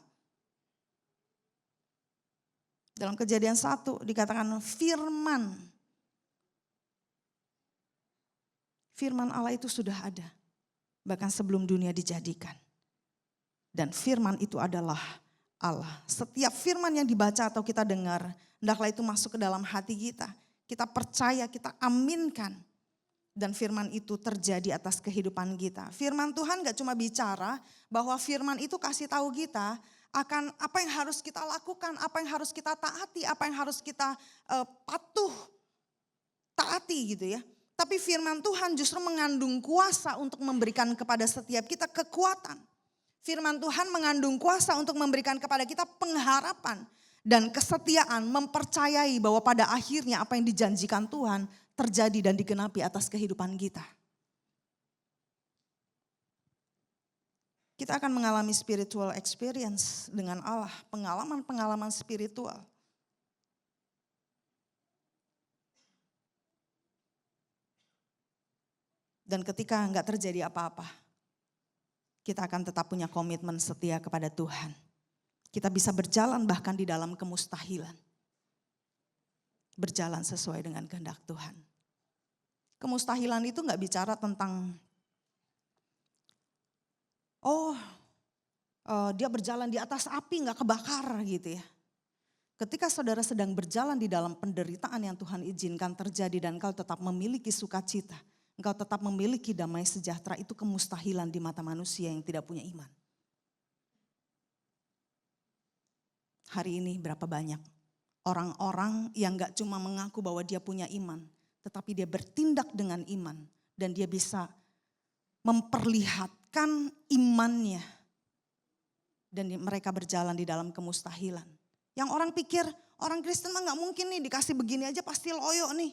Dalam Kejadian 1 dikatakan firman. Firman Allah itu sudah ada. Bahkan sebelum dunia dijadikan. Dan firman itu adalah Allah. Setiap firman yang dibaca atau kita dengar, hendaklah itu masuk ke dalam hati kita. Kita percaya, kita aminkan. Dan firman itu terjadi atas kehidupan kita. Firman Tuhan gak cuma bicara bahwa firman itu kasih tahu kita akan apa yang harus kita lakukan, apa yang harus kita taati, apa yang harus kita patuh taati gitu ya. Tapi firman Tuhan justru mengandung kuasa untuk memberikan kepada setiap kita kekuatan. Firman Tuhan mengandung kuasa untuk memberikan kepada kita pengharapan. Dan kesetiaan mempercayai bahwa pada akhirnya apa yang dijanjikan Tuhan terjadi dan digenapi atas kehidupan kita. Kita akan mengalami spiritual experience dengan Allah, pengalaman-pengalaman spiritual. Dan ketika enggak terjadi apa-apa, kita akan tetap punya komitmen setia kepada Tuhan. Kita bisa berjalan bahkan di dalam kemustahilan. Berjalan sesuai dengan kehendak Tuhan. Kemustahilan itu gak bicara tentang, dia berjalan di atas api gak kebakar gitu ya. Ketika saudara sedang berjalan di dalam penderitaan yang Tuhan izinkan terjadi dan engkau tetap memiliki sukacita, engkau tetap memiliki damai sejahtera, itu kemustahilan di mata manusia yang tidak punya iman. Hari ini berapa banyak orang-orang yang gak cuma mengaku bahwa dia punya iman, tetapi dia bertindak dengan iman dan dia bisa memperlihatkan imannya. Dan mereka berjalan di dalam kemustahilan. Yang orang pikir, orang Kristen mah gak mungkin nih dikasih begini aja pasti loyo nih.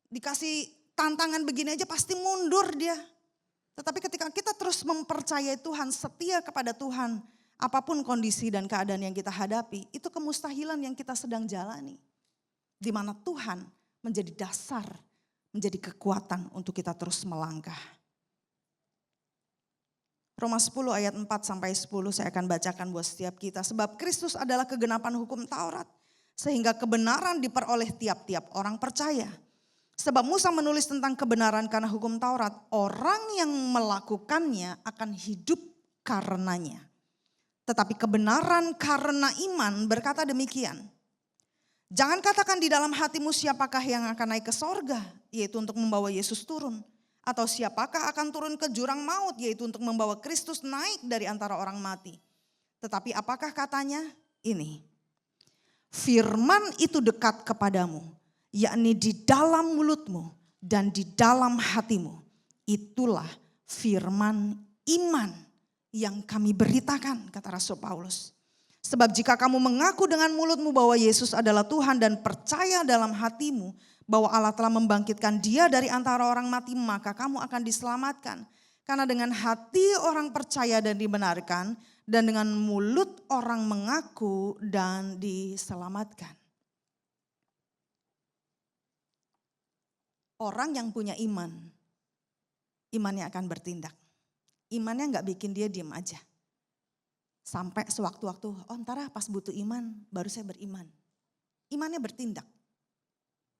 Dikasih tantangan begini aja pasti mundur dia. Tetapi ketika kita terus mempercayai Tuhan, setia kepada Tuhan, apapun kondisi dan keadaan yang kita hadapi, itu kemustahilan yang kita sedang jalani. Di mana Tuhan menjadi dasar, menjadi kekuatan untuk kita terus melangkah. Roma 10 ayat 4-10 saya akan bacakan buat setiap kita. Sebab Kristus adalah kegenapan hukum Taurat, sehingga kebenaran diperoleh tiap-tiap orang percaya. Sebab Musa menulis tentang kebenaran karena hukum Taurat, orang yang melakukannya akan hidup karenanya. Tetapi kebenaran karena iman berkata demikian. Jangan katakan di dalam hatimu siapakah yang akan naik ke sorga, yaitu untuk membawa Yesus turun. Atau siapakah akan turun ke jurang maut, yaitu untuk membawa Kristus naik dari antara orang mati. Tetapi apakah katanya? Ini. Firman itu dekat kepadamu, yakni di dalam mulutmu dan di dalam hatimu. Itulah firman iman yang kami beritakan, kata Rasul Paulus. Sebab jika kamu mengaku dengan mulutmu bahwa Yesus adalah Tuhan dan percaya dalam hatimu bahwa Allah telah membangkitkan dia dari antara orang mati, maka kamu akan diselamatkan. Karena dengan hati orang percaya dan dibenarkan, dan dengan mulut orang mengaku dan diselamatkan. Orang yang punya iman, imannya akan bertindak. Imannya nggak bikin dia diem aja. Sampai sewaktu-waktu, oh ntar pas butuh iman, baru saya beriman. Imannya bertindak.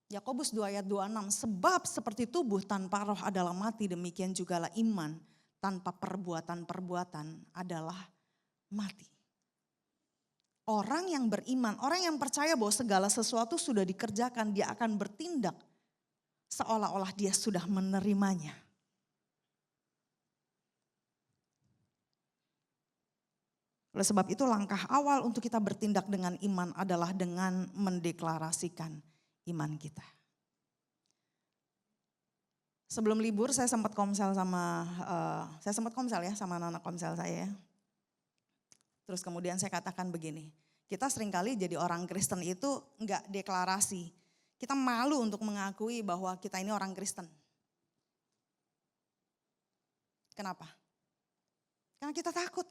Yakobus 2 ayat 26, sebab seperti tubuh tanpa roh adalah mati, demikian jugalah iman tanpa perbuatan-perbuatan adalah mati. Orang yang beriman, orang yang percaya bahwa segala sesuatu sudah dikerjakan, dia akan bertindak seolah-olah dia sudah menerimanya. Oleh sebab itu langkah awal untuk kita bertindak dengan iman adalah dengan mendeklarasikan iman kita. Sebelum libur saya sempat komsel sama anak-anak komsel saya. Terus kemudian saya katakan begini, kita seringkali jadi orang Kristen itu enggak deklarasi. Kita malu untuk mengakui bahwa kita ini orang Kristen. Kenapa? Karena kita takut.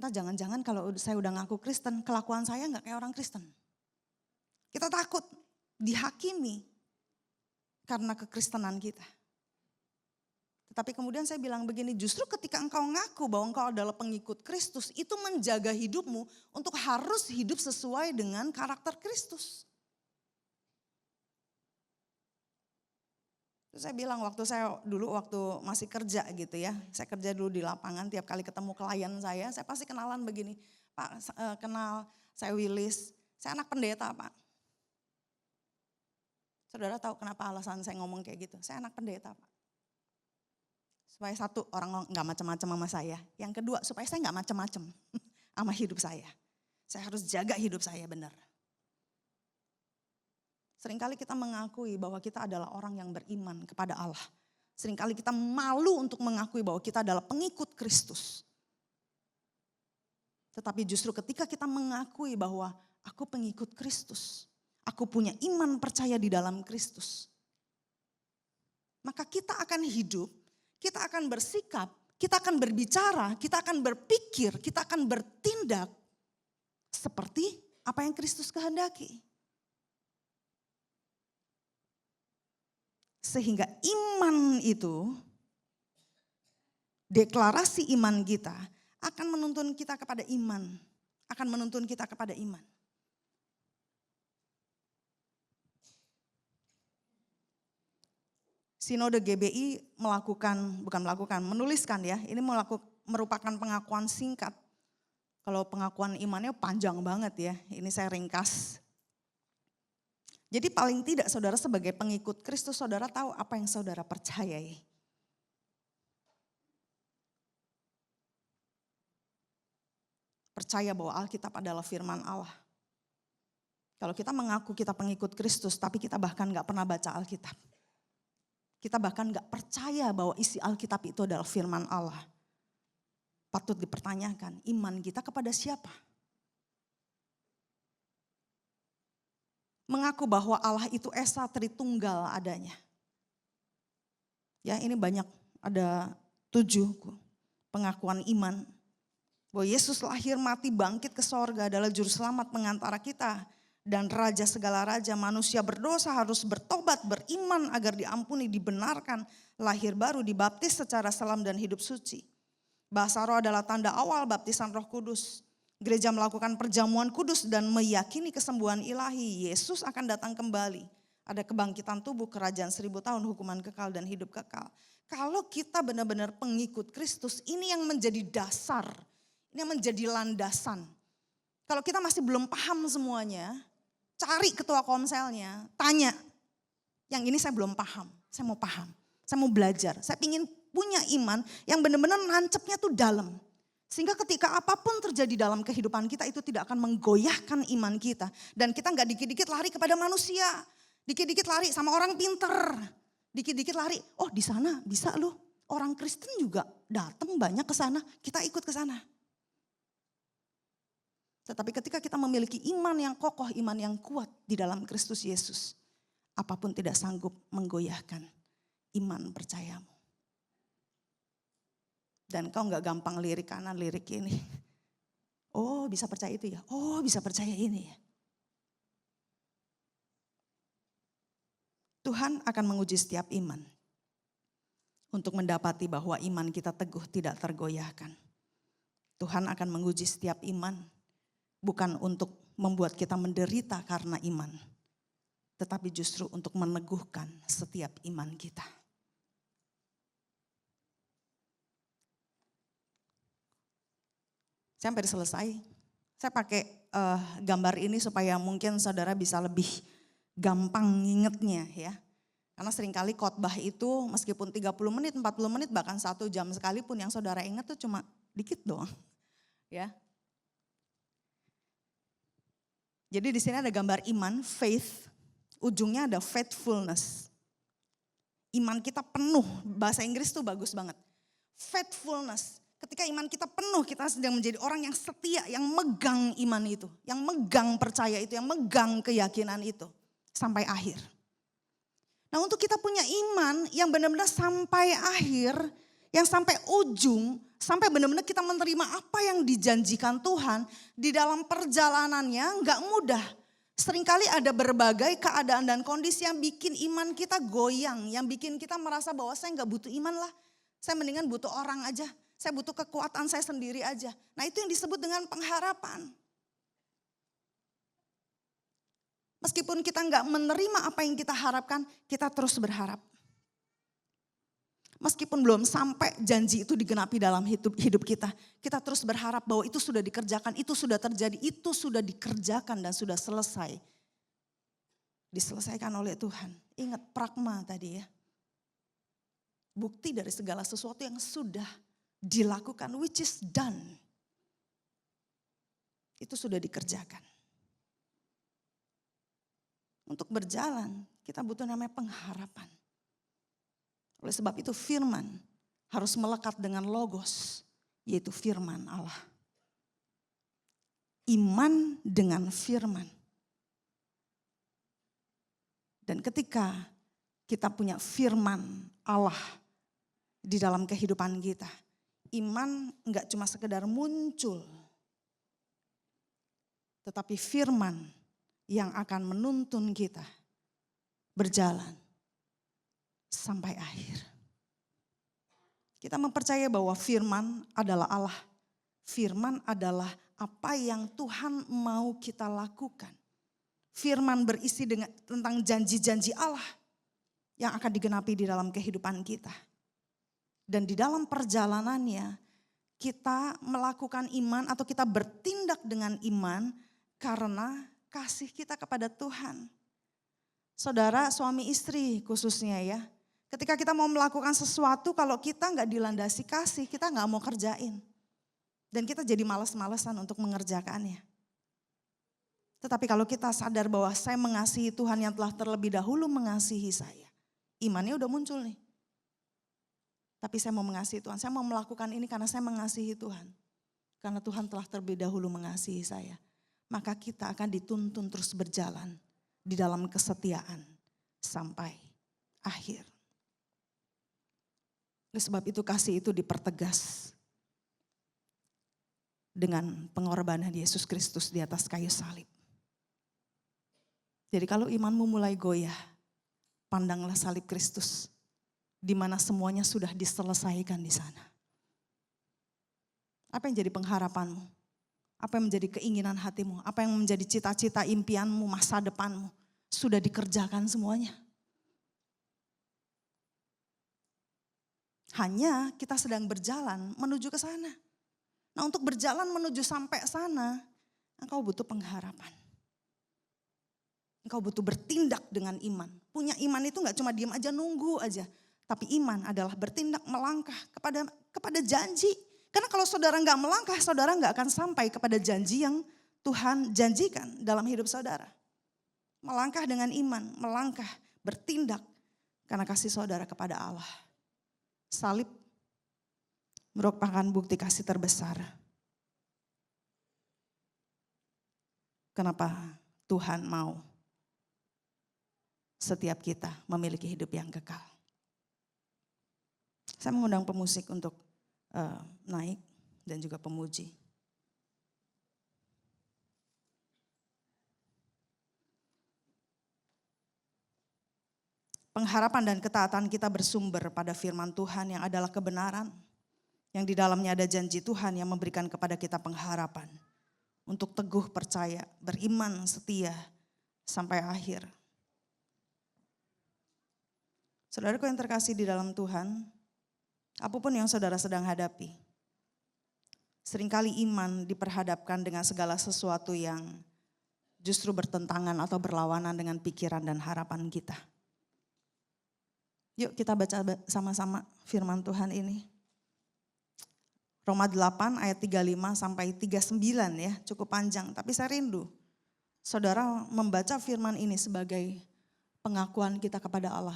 Entah jangan-jangan kalau saya udah ngaku Kristen, kelakuan saya enggak kayak orang Kristen. Kita takut dihakimi karena kekristenan kita. Tetapi kemudian saya bilang begini, justru ketika engkau ngaku bahwa engkau adalah pengikut Kristus, itu menjaga hidupmu untuk harus hidup sesuai dengan karakter Kristus. Terus saya bilang waktu masih kerja gitu ya, saya kerja dulu di lapangan, tiap kali ketemu klien saya pasti kenalan begini, Pak kenal, saya Willis, saya anak pendeta Pak. Saudara tahu kenapa alasan saya ngomong kayak gitu? Saya anak pendeta Pak. Supaya satu, orang gak macam-macam sama saya. Yang kedua, supaya saya gak macam-macam sama hidup saya. Saya harus jaga hidup saya benar. Seringkali kita mengakui bahwa kita adalah orang yang beriman kepada Allah. Seringkali kita malu untuk mengakui bahwa kita adalah pengikut Kristus. Tetapi justru ketika kita mengakui bahwa aku pengikut Kristus, aku punya iman percaya di dalam Kristus, maka kita akan hidup, kita akan bersikap, kita akan berbicara, kita akan berpikir, kita akan bertindak seperti apa yang Kristus kehendaki. Sehingga iman itu, deklarasi iman kita akan menuntun kita kepada iman. Akan menuntun kita kepada iman. Sinode GBI menuliskan ya, ini merupakan pengakuan singkat. Kalau pengakuan imannya panjang banget ya, ini saya ringkas. Jadi paling tidak saudara sebagai pengikut Kristus, saudara tahu apa yang saudara percayai. Percaya bahwa Alkitab adalah firman Allah. Kalau kita mengaku kita pengikut Kristus, tapi kita bahkan gak pernah baca Alkitab. Kita bahkan gak percaya bahwa isi Alkitab itu adalah firman Allah. Patut dipertanyakan, iman kita kepada siapa? Mengaku bahwa Allah itu Esa Tritunggal adanya. Ya ini banyak, ada 7 pengakuan iman. Bahwa Yesus lahir, mati, bangkit ke sorga adalah juru selamat pengantara kita. Dan raja segala raja, manusia berdosa harus bertobat, beriman agar diampuni, dibenarkan, lahir baru, dibaptis secara salam dan hidup suci. Bahasa roh adalah tanda awal baptisan Roh Kudus. Gereja melakukan perjamuan kudus dan meyakini kesembuhan ilahi. Yesus akan datang kembali. Ada kebangkitan tubuh, kerajaan 1000 tahun, hukuman kekal dan hidup kekal. Kalau kita benar-benar pengikut Kristus, ini yang menjadi dasar. Ini yang menjadi landasan. Kalau kita masih belum paham semuanya, cari ketua komselnya, tanya. Yang ini saya belum paham, saya mau paham. Saya mau belajar, saya ingin punya iman yang benar-benar nancepnya tuh dalam. Sehingga ketika apapun terjadi dalam kehidupan kita itu tidak akan menggoyahkan iman kita. Dan kita gak dikit-dikit lari kepada manusia. Dikit-dikit lari sama orang pinter. Dikit-dikit lari, oh di sana bisa loh. Orang Kristen juga datang banyak ke sana, kita ikut ke sana. Tetapi ketika kita memiliki iman yang kokoh, iman yang kuat di dalam Kristus Yesus, apapun tidak sanggup menggoyahkan iman percayamu. Dan kau gak gampang lirik kanan, lirik kiri. Oh bisa percaya itu ya, oh bisa percaya ini ya. Tuhan akan menguji setiap iman. Untuk mendapati bahwa iman kita teguh tidak tergoyahkan. Tuhan akan menguji setiap iman. Bukan untuk membuat kita menderita karena iman. Tetapi justru untuk meneguhkan setiap iman kita. Saya hampir selesai. Saya pakai gambar ini supaya mungkin saudara bisa lebih gampang ngingetnya ya. Karena seringkali khotbah itu meskipun 30 menit, 40 menit, bahkan 1 jam sekalipun yang saudara ingat tuh cuma dikit doang. Ya. Jadi di sini ada gambar iman, faith, ujungnya ada faithfulness. Iman kita penuh, bahasa Inggris tuh bagus banget. Faithfulness. Ketika iman kita penuh, kita sedang menjadi orang yang setia, yang megang iman itu. Yang megang percaya itu, yang megang keyakinan itu. Sampai akhir. Nah untuk kita punya iman yang benar-benar sampai akhir, yang sampai ujung, sampai benar-benar kita menerima apa yang dijanjikan Tuhan. Di dalam perjalanannya gak mudah. Seringkali ada berbagai keadaan dan kondisi yang bikin iman kita goyang. Yang bikin kita merasa bahwa saya gak butuh iman lah. Saya mendingan butuh orang aja. Saya butuh kekuatan saya sendiri aja. Nah itu yang disebut dengan pengharapan. Meskipun kita nggak menerima apa yang kita harapkan, kita terus berharap. Meskipun belum sampai janji itu digenapi dalam hidup kita, kita terus berharap bahwa itu sudah dikerjakan, itu sudah terjadi, itu sudah dikerjakan dan sudah selesai. Diselesaikan oleh Tuhan. Ingat pragma tadi ya. Bukti dari segala sesuatu yang sudah dilakukan, which is done. Itu sudah dikerjakan. Untuk berjalan, kita butuh namanya pengharapan. Oleh sebab itu firman harus melekat dengan logos, yaitu firman Allah. Iman dengan firman. Dan ketika kita punya firman Allah di dalam kehidupan kita, iman enggak cuma sekedar muncul, tetapi firman yang akan menuntun kita berjalan sampai akhir. Kita mempercayai bahwa firman adalah Allah. Firman adalah apa yang Tuhan mau kita lakukan. Firman berisi tentang janji-janji Allah yang akan digenapi di dalam kehidupan kita. Dan di dalam perjalanannya kita melakukan iman atau kita bertindak dengan iman karena kasih kita kepada Tuhan. Saudara, suami istri khususnya ya. Ketika kita mau melakukan sesuatu, kalau kita nggak dilandasi kasih, kita nggak mau kerjain. Dan kita jadi malas-malasan untuk mengerjakannya. Tetapi kalau kita sadar bahwa saya mengasihi Tuhan yang telah terlebih dahulu mengasihi saya. Imannya udah muncul nih. Tapi saya mau mengasihi Tuhan, saya mau melakukan ini karena saya mengasihi Tuhan. Karena Tuhan telah terlebih dahulu mengasihi saya. Maka kita akan dituntun terus berjalan di dalam kesetiaan sampai akhir. Oleh sebab itu kasih itu dipertegas dengan pengorbanan Yesus Kristus di atas kayu salib. Jadi kalau imanmu mulai goyah, pandanglah salib Kristus, di mana semuanya sudah diselesaikan di sana. Apa yang jadi pengharapanmu? Apa yang menjadi keinginan hatimu? Apa yang menjadi cita-cita impianmu, masa depanmu? Sudah dikerjakan semuanya. Hanya kita sedang berjalan menuju ke sana. Nah untuk berjalan menuju sampai sana, engkau butuh pengharapan. Engkau butuh bertindak dengan iman. Punya iman itu gak cuma diam aja nunggu aja. Tapi iman adalah bertindak melangkah kepada janji. Karena kalau saudara gak melangkah, saudara gak akan sampai kepada janji yang Tuhan janjikan dalam hidup saudara. Melangkah dengan iman, melangkah, bertindak karena kasih saudara kepada Allah. Salib merupakan bukti kasih terbesar. Kenapa Tuhan mau setiap kita memiliki hidup yang kekal. Saya mengundang pemusik untuk naik dan juga pemuji. Pengharapan dan ketaatan kita bersumber pada firman Tuhan yang adalah kebenaran. Yang di dalamnya ada janji Tuhan yang memberikan kepada kita pengharapan. Untuk teguh percaya, beriman, setia sampai akhir. Saudaraku yang terkasih di dalam Tuhan, apapun yang saudara sedang hadapi. Seringkali iman diperhadapkan dengan segala sesuatu yang justru bertentangan atau berlawanan dengan pikiran dan harapan kita. Yuk kita baca sama-sama firman Tuhan ini. Roma 8 ayat 35 sampai 39 ya, cukup panjang. Tapi saya rindu saudara membaca firman ini sebagai pengakuan kita kepada Allah.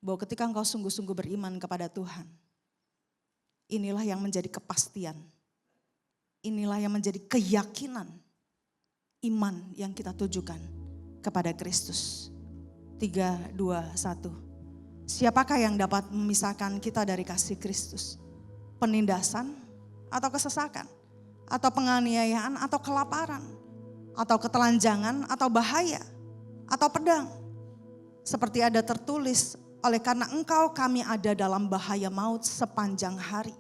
Bahwa ketika engkau sungguh-sungguh beriman kepada Tuhan, inilah yang menjadi kepastian. Inilah yang menjadi keyakinan iman yang kita tujukan kepada Kristus. 3, 2, 1. Siapakah yang dapat memisahkan kita dari kasih Kristus? Penindasan atau kesesakan? Atau penganiayaan atau kelaparan? Atau ketelanjangan atau bahaya? Atau pedang? Seperti ada tertulis, oleh karena engkau kami ada dalam bahaya maut sepanjang hari.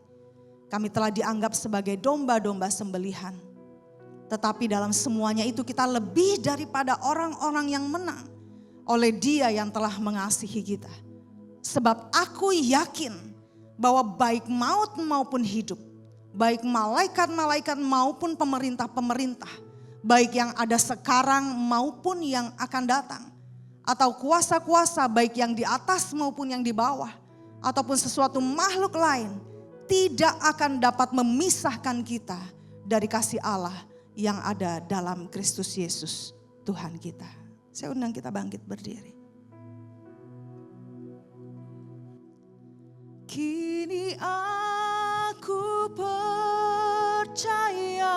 Kami telah dianggap sebagai domba-domba sembelihan. Tetapi dalam semuanya itu kita lebih daripada orang-orang yang menang oleh Dia yang telah mengasihi kita. Sebab aku yakin bahwa baik maut maupun hidup, baik malaikat-malaikat maupun pemerintah-pemerintah, baik yang ada sekarang maupun yang akan datang, atau kuasa-kuasa baik yang di atas maupun yang di bawah, ataupun sesuatu makhluk lain, tidak akan dapat memisahkan kita dari kasih Allah yang ada dalam Kristus Yesus Tuhan kita. Saya undang kita bangkit berdiri. Kini aku percaya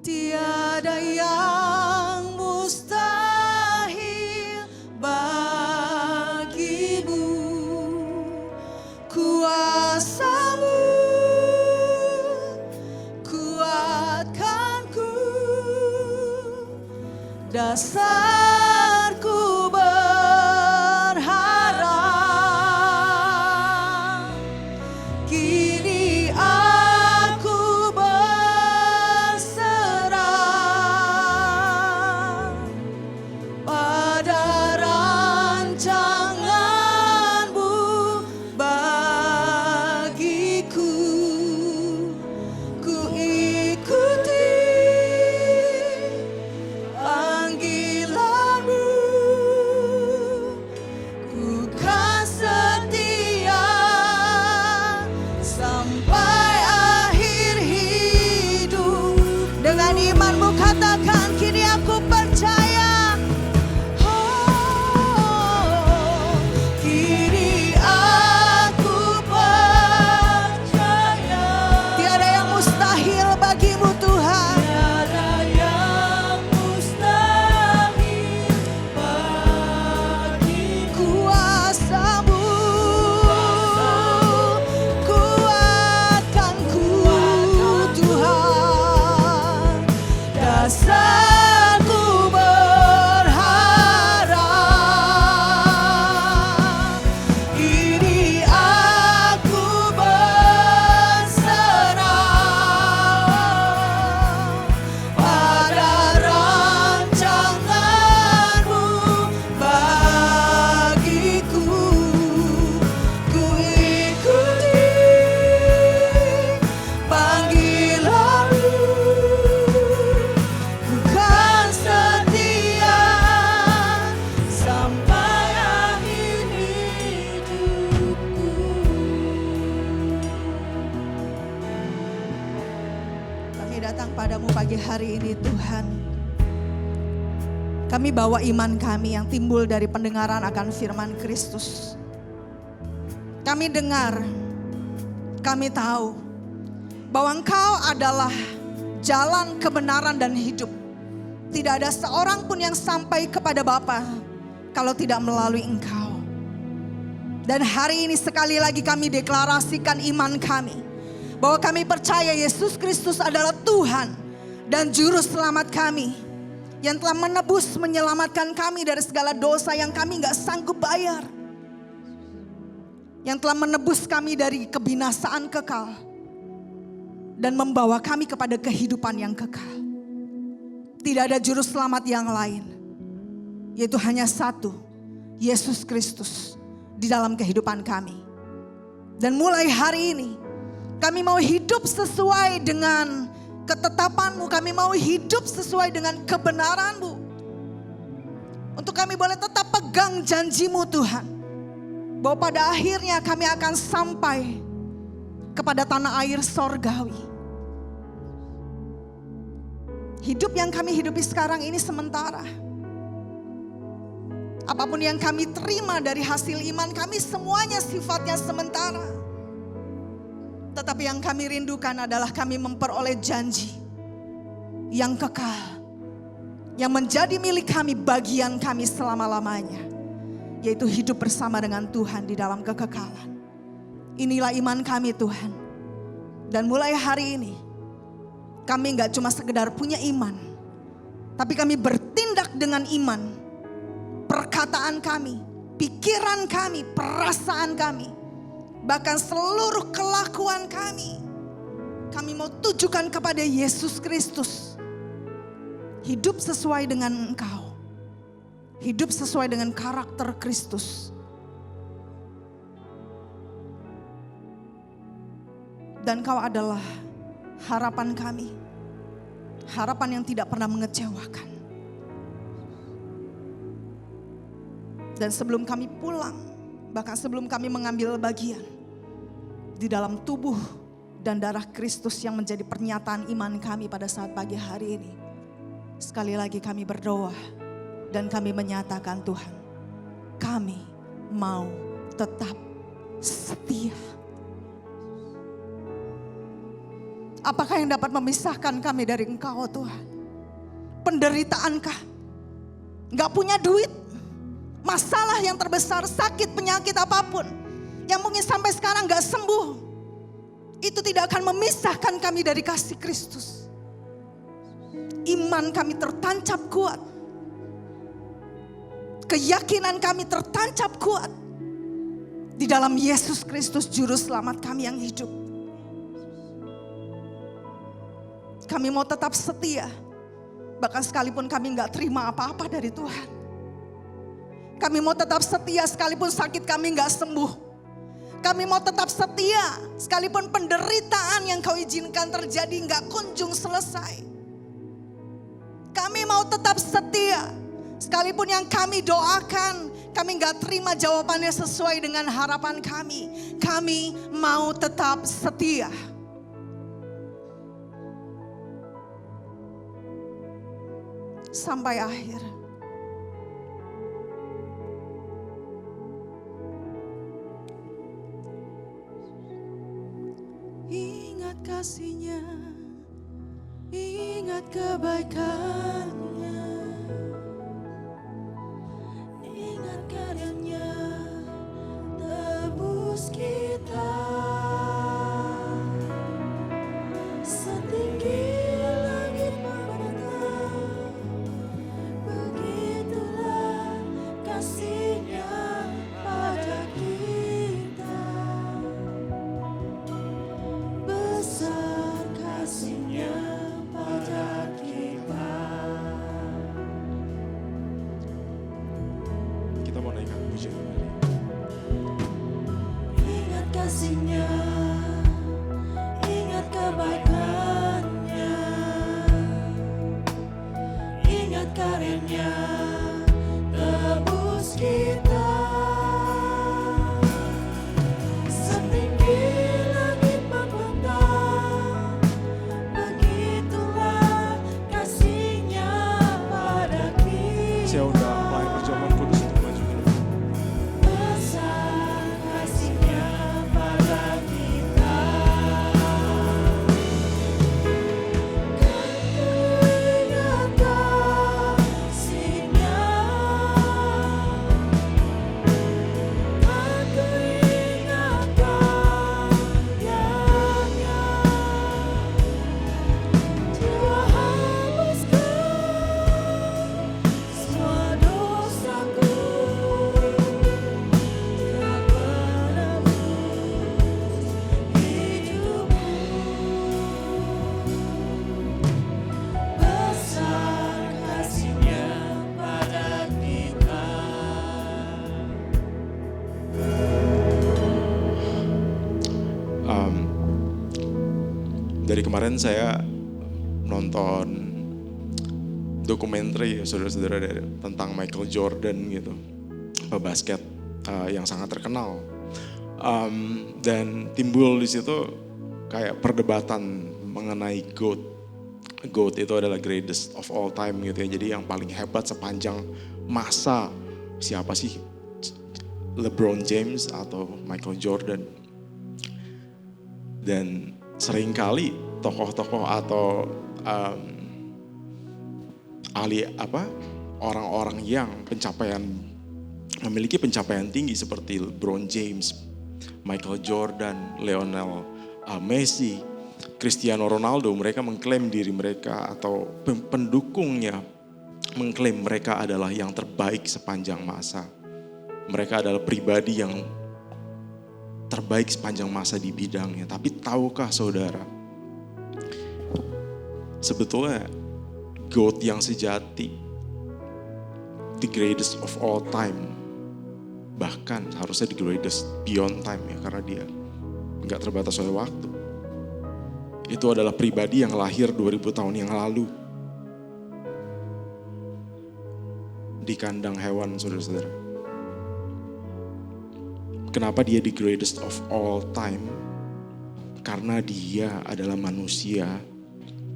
tiada yang mustahil bagimu. Kuasa-Mu kuatkanku, dasarku berharap. Kini aku berserah pada rancangan-Mu bagiku. Ku ikuti panggilan-Mu, ku kan setia sampai akhir hidup. Dengan imanmu katakan, kini aku percaya. Oh, kini aku percaya tiada yang mustahil bagimu Tuhan. Tiada yang mustahil bagimu. Kuasa-Mu kuatkanku Tuhan, dasarku berharap. Ini aku berserah pada rancangan-Mu bagiku. Ku ikuti panggilan-Mu, ku kan setia sampai akhir hidupku. Kami datang padamu pagi hari ini Tuhan. Kami bawa iman kami yang timbul dari pendengaran akan firman Kristus. Kami dengar, kami tahu bahwa Engkau adalah jalan kebenaran dan hidup. Tidak ada seorang pun yang sampai kepada Bapa kalau tidak melalui Engkau. Dan hari ini sekali lagi kami deklarasikan iman kami, bahwa kami percaya Yesus Kristus adalah Tuhan dan Juru Selamat kami, yang telah menebus, menyelamatkan kami dari segala dosa yang kami gak sanggup bayar, yang telah menebus kami dari kebinasaan kekal dan membawa kami kepada kehidupan yang kekal. Tidak ada juru selamat yang lain, yaitu hanya satu, Yesus Kristus di dalam kehidupan kami. Dan mulai hari ini kami mau hidup sesuai dengan ketetapan-Mu, kami mau hidup sesuai dengan kebenaran-Mu, untuk kami boleh tetap pegang janji-Mu Tuhan, bahwa pada akhirnya kami akan sampai kepada tanah air sorgawi. Hidup yang kami hidupi sekarang ini sementara. Apapun yang kami terima dari hasil iman kami, semuanya sifatnya sementara. Tetapi yang kami rindukan adalah kami memperoleh janji yang kekal, yang menjadi milik kami, bagian kami selama-lamanya, yaitu hidup bersama dengan Tuhan di dalam kekekalan. Inilah iman kami Tuhan. Dan mulai hari ini kami gak cuma sekedar punya iman, tapi kami bertindak dengan iman. Perkataan kami, pikiran kami, perasaan kami, bahkan seluruh kelakuan kami mau tujukan kepada Yesus Kristus. Hidup sesuai dengan Engkau, hidup sesuai dengan karakter Kristus. Dan Kau adalah harapan kami, harapan yang tidak pernah mengecewakan. Dan sebelum kami pulang, bahkan sebelum kami mengambil bagian di dalam tubuh dan darah Kristus yang menjadi pernyataan iman kami pada saat pagi hari ini, sekali lagi kami berdoa dan kami menyatakan, Tuhan, kami mau tetap setia. Apakah yang dapat memisahkan kami dari Engkau Tuhan? Penderitaankah? Gak punya duit? Masalah yang terbesar, sakit, penyakit apapun yang mungkin sampai sekarang gak sembuh, itu tidak akan memisahkan kami dari kasih Kristus. Iman kami tertancap kuat, keyakinan kami tertancap kuat di dalam Yesus Kristus Juru Selamat kami yang hidup. Kami mau tetap setia, bahkan sekalipun kami gak terima apa-apa dari Tuhan. Kami mau tetap setia sekalipun sakit kami gak sembuh. Kami mau tetap setia sekalipun penderitaan yang Kau izinkan terjadi gak kunjung selesai. Kami mau tetap setia sekalipun yang kami doakan kami gak terima jawabannya sesuai dengan harapan kami. Kami mau tetap setia. Sampai akhir. Ingat kasih-Nya, ingat kebaikan-Nya, ingat karya-Nya tebus kita. Setinggi langit membentang, begitulah kasih-Nya pada kita. Besar kasih-Nya pada kita. Dari kemarin saya nonton dokumenter ya saudara-saudara tentang Michael Jordan gitu, pebasket yang sangat terkenal. Dan timbul di situ kayak perdebatan mengenai GOAT. GOAT itu adalah greatest of all time gitu ya. Jadi yang paling hebat sepanjang masa siapa sih? LeBron James atau Michael Jordan. Dan seringkali tokoh-tokoh atau orang-orang yang memiliki pencapaian tinggi seperti LeBron James, Michael Jordan, Lionel Messi, Cristiano Ronaldo, mereka mengklaim diri mereka atau pendukungnya mengklaim mereka adalah yang terbaik sepanjang masa. Mereka adalah pribadi yang terbaik sepanjang masa di bidangnya. Tapi tahukah saudara, sebetulnya GOAT yang sejati, the greatest of all time, bahkan harusnya the greatest beyond time ya, karena dia gak terbatas oleh waktu. Itu adalah pribadi yang lahir 2000 tahun yang lalu di kandang hewan, saudara-saudara. Kenapa dia the greatest of all time? Karena dia adalah manusia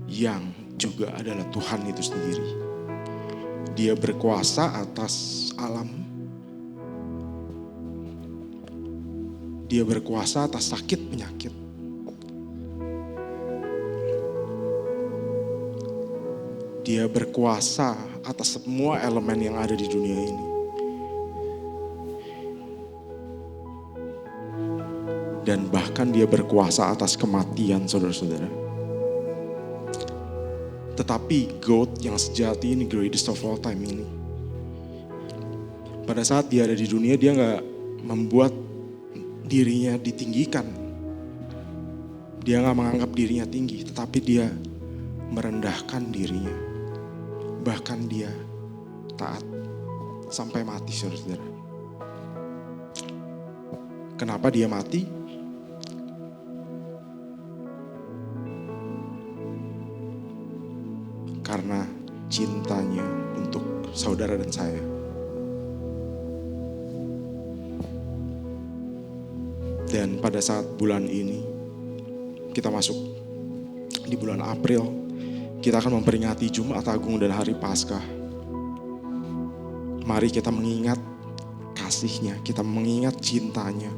yang juga adalah Tuhan itu sendiri. Dia berkuasa atas alam. Dia berkuasa atas sakit penyakit. Dia berkuasa atas semua elemen yang ada di dunia ini. Dan bahkan dia berkuasa atas kematian, saudara-saudara. Tetapi GOAT yang sejati ini, greatest of all time ini, pada saat dia ada di dunia, dia gak membuat dirinya ditinggikan. Dia gak menganggap dirinya tinggi, tetapi dia merendahkan dirinya. Bahkan dia taat sampai mati, saudara-saudara. Kenapa dia mati? Karena cintanya untuk saudara dan saya. Dan pada saat bulan ini, kita masuk di bulan April, kita akan memperingati Jumat Agung dan Hari Paskah. Mari kita mengingat kasih-Nya, kita mengingat cintanya.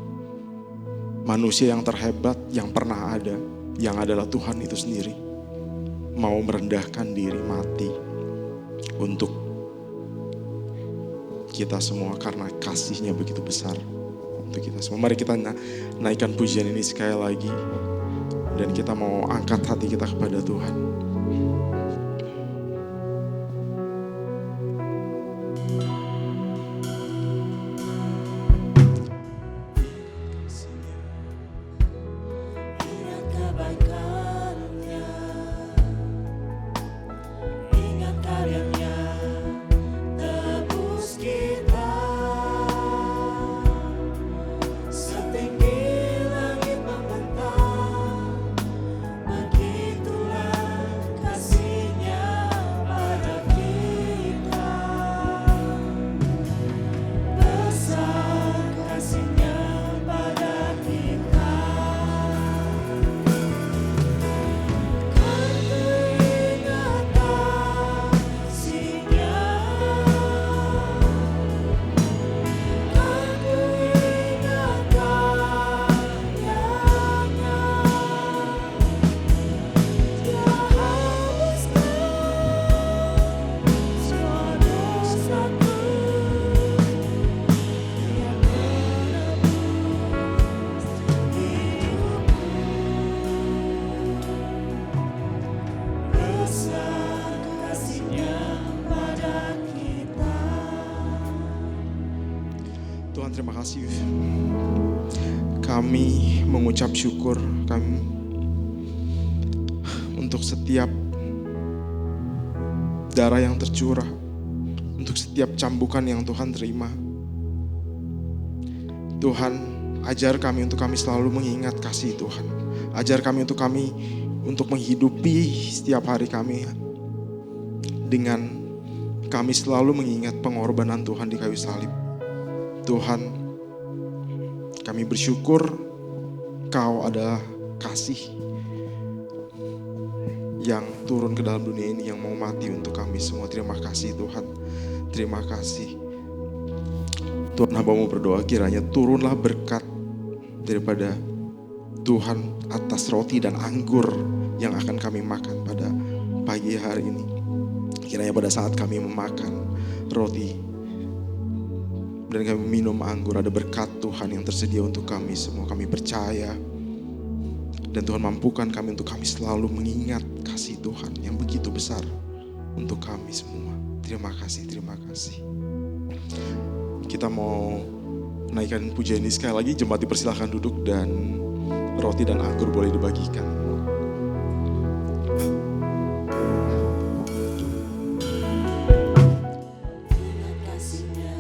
Manusia yang terhebat yang pernah ada, yang adalah Tuhan itu sendiri, mau merendahkan diri mati untuk kita semua karena kasih-Nya begitu besar untuk kita semua. Mari kita naikkan pujian ini sekali lagi dan kita mau angkat hati kita kepada Tuhan. Ingat kebaikan-Nya, ingat karyanya, tebus kita. Setinggi langit membentang, begitulah kasih-Nya pada kita. Besar kasih-Nya pada kita. Kan kuingat kasih-Nya, kan kuingat karyanya. Dia hapuskan semua dosaku, Dia menebus hidupku. Besar kasih-Nya pada kita. Tuhan, terima kasih. Kami mengucap syukur kami untuk setiap darah yang tercurah, untuk setiap cambukan yang Tuhan terima. Tuhan, ajar kami untuk kami selalu mengingat kasih Tuhan. Ajar kami untuk kami untuk menghidupi setiap hari kami dengan kami selalu mengingat pengorbanan Tuhan di kayu salib. Tuhan, kami bersyukur Kau adalah kasih yang turun ke dalam dunia ini, yang mau mati untuk kami semua. Terima kasih Tuhan, terima kasih. Tuhan, hamba-Mu berdoa kiranya turunlah berkat daripada Tuhan atas roti dan anggur yang akan kami makan pada pagi hari ini. Kiranya pada saat kami memakan roti dan kami minum anggur, ada berkat Tuhan yang tersedia untuk kami semua. Kami percaya dan Tuhan mampukan kami untuk kami selalu mengingat kasih Tuhan yang begitu besar untuk kami semua. Terima kasih, terima kasih. Kita mau naikkan pujian ini sekali lagi. Jemaat dipersilahkan duduk dan roti dan anggur boleh dibagikan. Ingat kasih-Nya,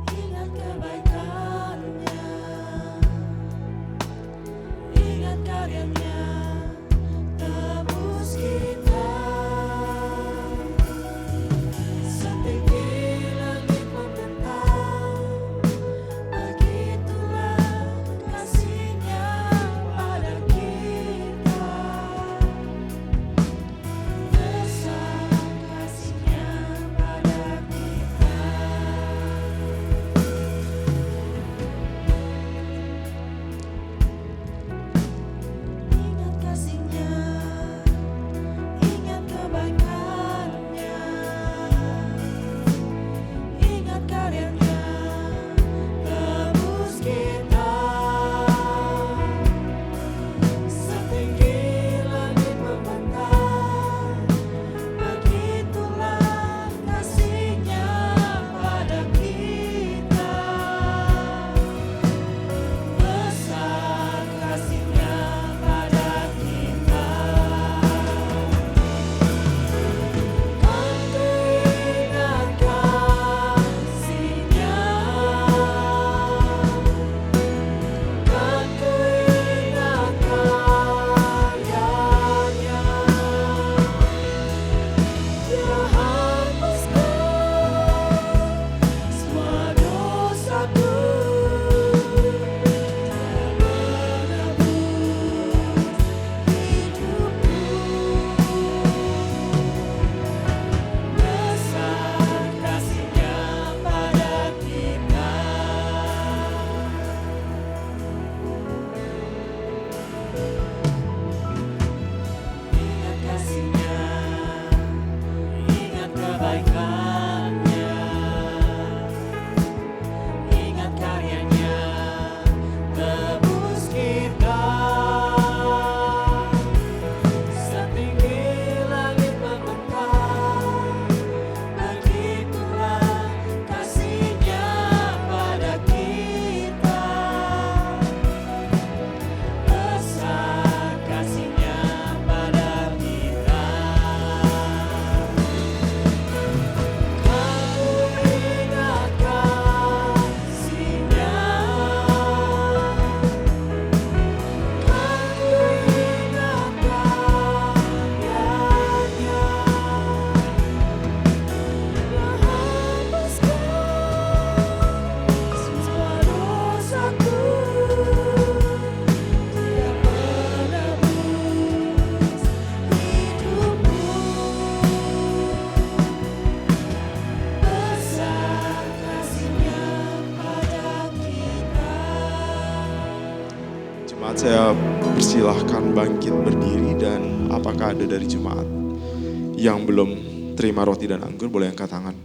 ingat kebaikan-Nya, ingat karya-Nya, tebus kita. Setinggi langit membentang, begitulah kasih-Nya pada kita. Besar kasih-Nya pada kita. Ingat kasih-Nya, ingat kebaikan-Nya, ingat karya-Nya, tebus kita. Setinggi langit membentang, begitulah kasih-Nya pada kita. Besar kasih-Nya pada kita. Kan ku ingat kasih-Nya, kan ku ingat karya-Nya. Dia hapuskan semua dosaku, Dia menebus hidupku. Besar kasih-Nya pada kita. Ingat kasih-Nya, ingat kebaikan-Nya, ingat karya-Nya, tebus kita. Setinggi langit membentang, begitulah kasih-Nya pada kita. Besar kasih-Nya pada kita. Kan ku ingat kasih-Nya, kan ku ingat karya-Nya. Dia hapuskan semua dosaku, Dia menebus hidupku. Besar kasih-Nya pada kita. Jemaat, saya persilahkan bangkit berdiri, dan apakah ada dari jemaat yang belum terima roti dan anggur boleh angkat tangan.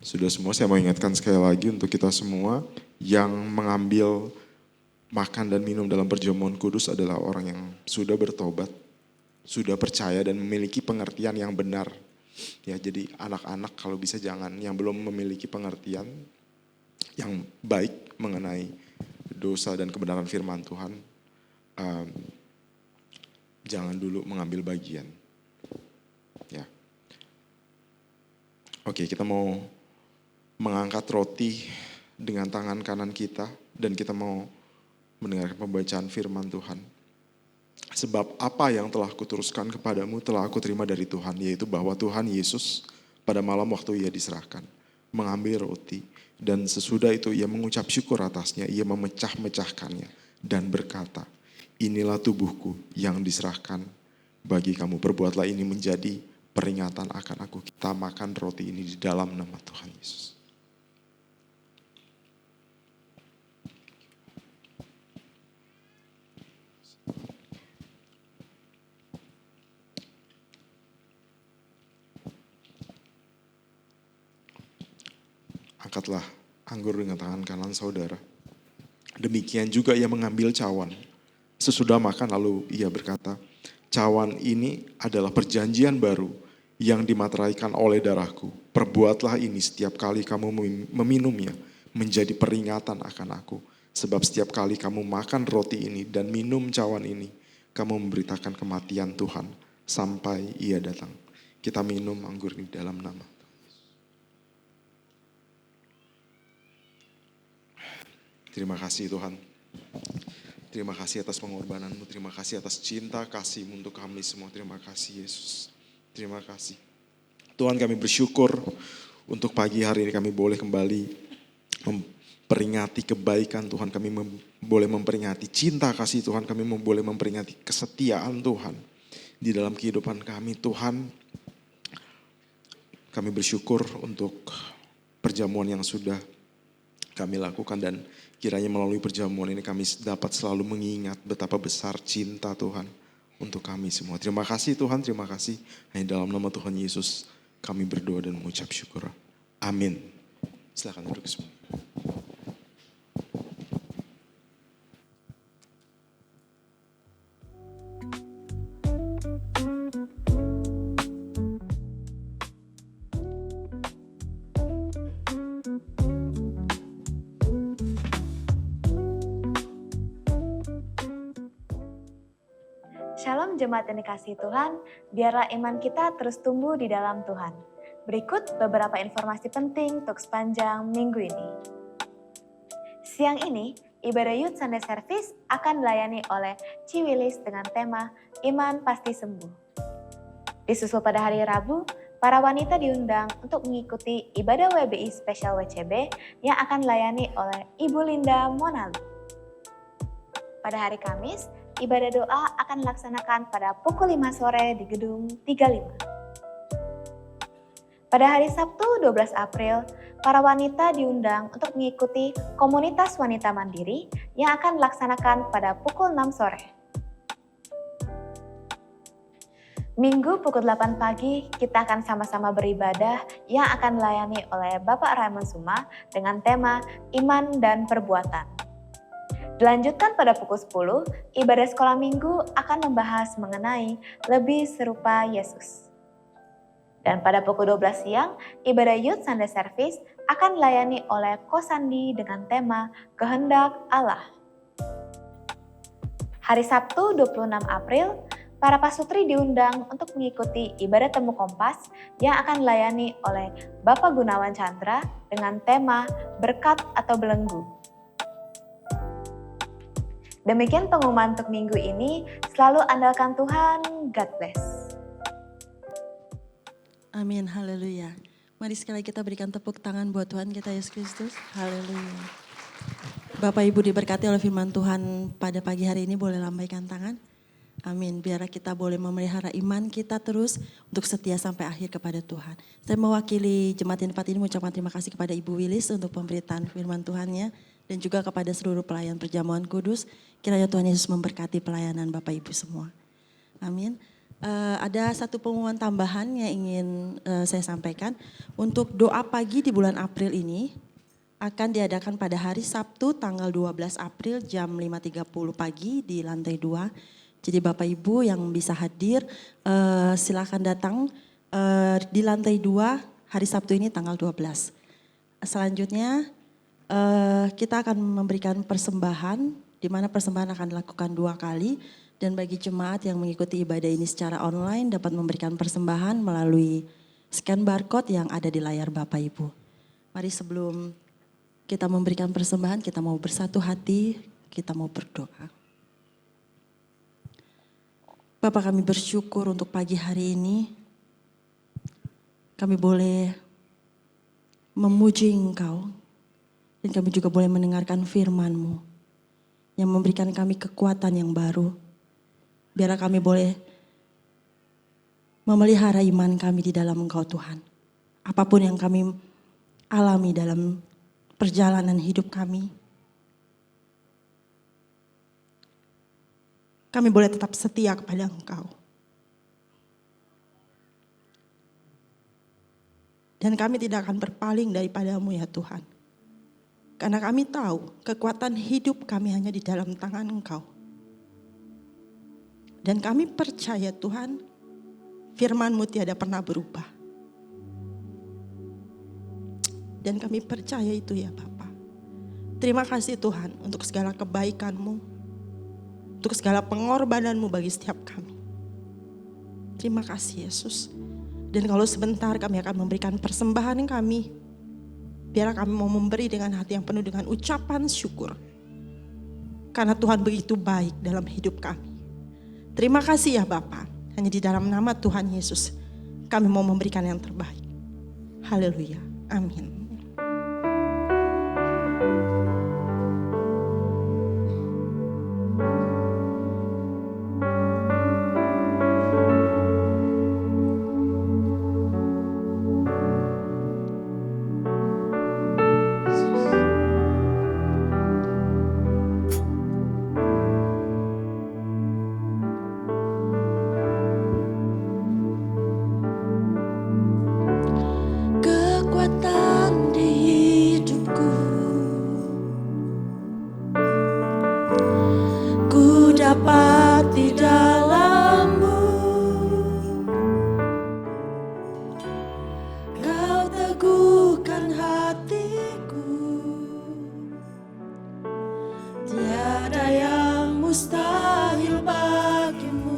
Sudah semua, saya mau ingatkan sekali lagi untuk kita semua yang mengambil makan dan minum dalam perjamuan kudus adalah orang yang sudah bertobat, sudah percaya dan memiliki pengertian yang benar. Ya, jadi anak-anak kalau bisa jangan, yang belum memiliki pengertian yang baik mengenai dosa dan kebenaran firman Tuhan, jangan dulu mengambil bagian. Ya. Oke, kita mau mengangkat roti dengan tangan kanan kita dan kita mau mendengarkan pembacaan firman Tuhan. Sebab apa yang telah kuteruskan kepadamu telah aku terima dari Tuhan, yaitu bahwa Tuhan Yesus pada malam waktu ia diserahkan, mengambil roti, dan sesudah itu ia mengucap syukur atasnya, ia memecah-mecahkannya dan berkata, inilah tubuhku yang diserahkan bagi kamu, perbuatlah ini menjadi peringatan akan aku. Kita makan roti ini di dalam nama Tuhan Yesus. Angkatlah anggur dengan tangan kanan saudara. Demikian juga ia mengambil cawan. Sesudah makan lalu ia berkata, cawan ini adalah perjanjian baru yang dimateraikan oleh darahku. Perbuatlah ini setiap kali kamu meminumnya menjadi peringatan akan aku. Sebab setiap kali kamu makan roti ini dan minum cawan ini, kamu memberitakan kematian Tuhan sampai ia datang. Kita minum anggur ini dalam nama. Terima kasih Tuhan. Terima kasih atas pengorbananmu. Terima kasih atas cinta kasih-Mu untuk kami semua. Terima kasih Yesus. Terima kasih. Tuhan, kami bersyukur untuk pagi hari ini kami boleh kembali memperingati kebaikan Tuhan. Kami boleh memperingati cinta kasih Tuhan. Kami boleh memperingati kesetiaan Tuhan di dalam kehidupan kami. Tuhan, kami bersyukur untuk perjamuan yang sudah kami lakukan, dan kiranya melalui perjamuan ini kami dapat selalu mengingat betapa besar cinta Tuhan untuk kami semua. Terima kasih Tuhan, terima kasih. Hanya dalam nama Tuhan Yesus kami berdoa dan mengucap syukur. Amin. Silakan duduk semua. Shalom jemaat yang dikasihi Tuhan, biarlah iman kita terus tumbuh di dalam Tuhan. Berikut beberapa informasi penting untuk sepanjang minggu ini. Siang ini, ibadah Youth Sunday Service akan dilayani oleh Ciwilis dengan tema Iman Pasti Sembuh. Disusul pada hari Rabu, para wanita diundang untuk mengikuti ibadah WBI Spesial WCB yang akan dilayani oleh Ibu Linda Monalu. Pada hari Kamis, ibadah doa akan dilaksanakan pada pukul 5 sore di gedung 35. Pada hari Sabtu 12 April, para wanita diundang untuk mengikuti komunitas wanita mandiri yang akan dilaksanakan pada pukul 6 sore. Minggu pukul 8 pagi, kita akan sama-sama beribadah yang akan dilayani oleh Bapak Raymond Suma dengan tema Iman dan Perbuatan. Dilanjutkan pada pukul 10, ibadah sekolah minggu akan membahas mengenai lebih serupa Yesus. Dan pada pukul 12 siang, ibadah Youth Sunday Service akan dilayani oleh Kosandi dengan tema Kehendak Allah. Hari Sabtu 26 April, para pasutri diundang untuk mengikuti ibadah temu kompas yang akan dilayani oleh Bapak Gunawan Chandra dengan tema Berkat atau Belenggu. Demikian pengumuman untuk minggu ini. Selalu andalkan Tuhan. God bless. Amin, haleluya. Mari sekali kita berikan tepuk tangan buat Tuhan kita Yesus Kristus. Haleluya. Bapak Ibu diberkati oleh firman Tuhan pada pagi hari ini, boleh lambaikan tangan. Amin, biar kita boleh memelihara iman kita terus untuk setia sampai akhir kepada Tuhan. Saya mewakili jemaat yang tempat ini mengucapkan terima kasih kepada Ibu Wilis untuk pemberitaan firman Tuhannya, dan juga kepada seluruh pelayan perjamuan kudus. Kiranya Tuhan Yesus memberkati pelayanan Bapak Ibu semua. Amin. Ada satu pengumuman tambahan yang ingin saya sampaikan. Untuk doa pagi di bulan April ini akan diadakan pada hari Sabtu tanggal 12 April jam 5.30 pagi di lantai 2. Jadi Bapak Ibu yang bisa hadir silakan datang di lantai 2 hari Sabtu ini tanggal 12. Selanjutnya kita akan memberikan persembahan, di mana persembahan akan dilakukan 2 kali, dan bagi jemaat yang mengikuti ibadah ini secara online dapat memberikan persembahan melalui scan barcode yang ada di layar Bapak Ibu. Mari sebelum Kita memberikan persembahan, kita mau bersatu hati, kita mau berdoa. Bapak, kami bersyukur untuk pagi hari ini. Kami boleh memuji Engkau, dan kami juga boleh mendengarkan firman-Mu yang memberikan kami kekuatan yang baru. Biar kami boleh memelihara iman kami di dalam Engkau Tuhan. Apapun yang kami alami dalam perjalanan hidup kami boleh tetap setia kepada Engkau. Dan kami tidak akan berpaling daripada-Mu ya Tuhan. Karena kami tahu kekuatan hidup kami hanya di dalam tangan Engkau. Dan kami percaya Tuhan, firman-Mu tiada pernah berubah. Dan kami percaya itu ya Bapa. Terima kasih Tuhan untuk segala kebaikan-Mu, untuk segala pengorbanan-Mu bagi setiap kami. Terima kasih Yesus. Dan kalau sebentar kami akan memberikan persembahan kami, biar kami mau memberi dengan hati yang penuh dengan ucapan syukur. Karena Tuhan begitu baik dalam hidup kami. Terima kasih ya Bapa. Hanya di dalam nama Tuhan Yesus kami mau memberikan yang terbaik. Haleluya. Amin. Kekuatan di hidupku, ku dapat di dalam-Mu. Kau teguhkan hatiku, tiada yang mustahil bagi-Mu.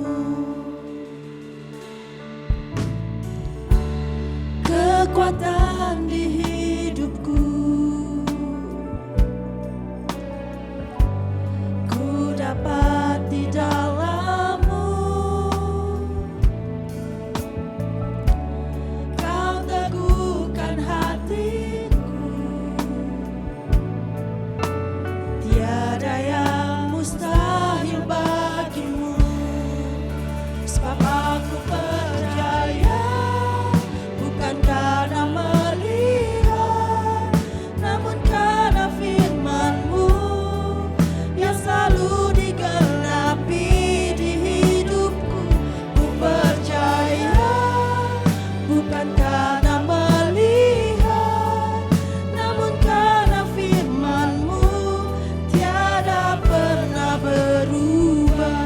Kekuatan di hidupku, ku dapat di dalam-Mu. Kau teguhkan hatiku, tiada yang mustahil bagi-Mu. Sebab aku percaya, bukan karena melihat, namun karena firman-Mu yang selalu digenapi di hidupku. Ku percaya, bukan karena melihat, namun karena firman-Mu tiada pernah berubah.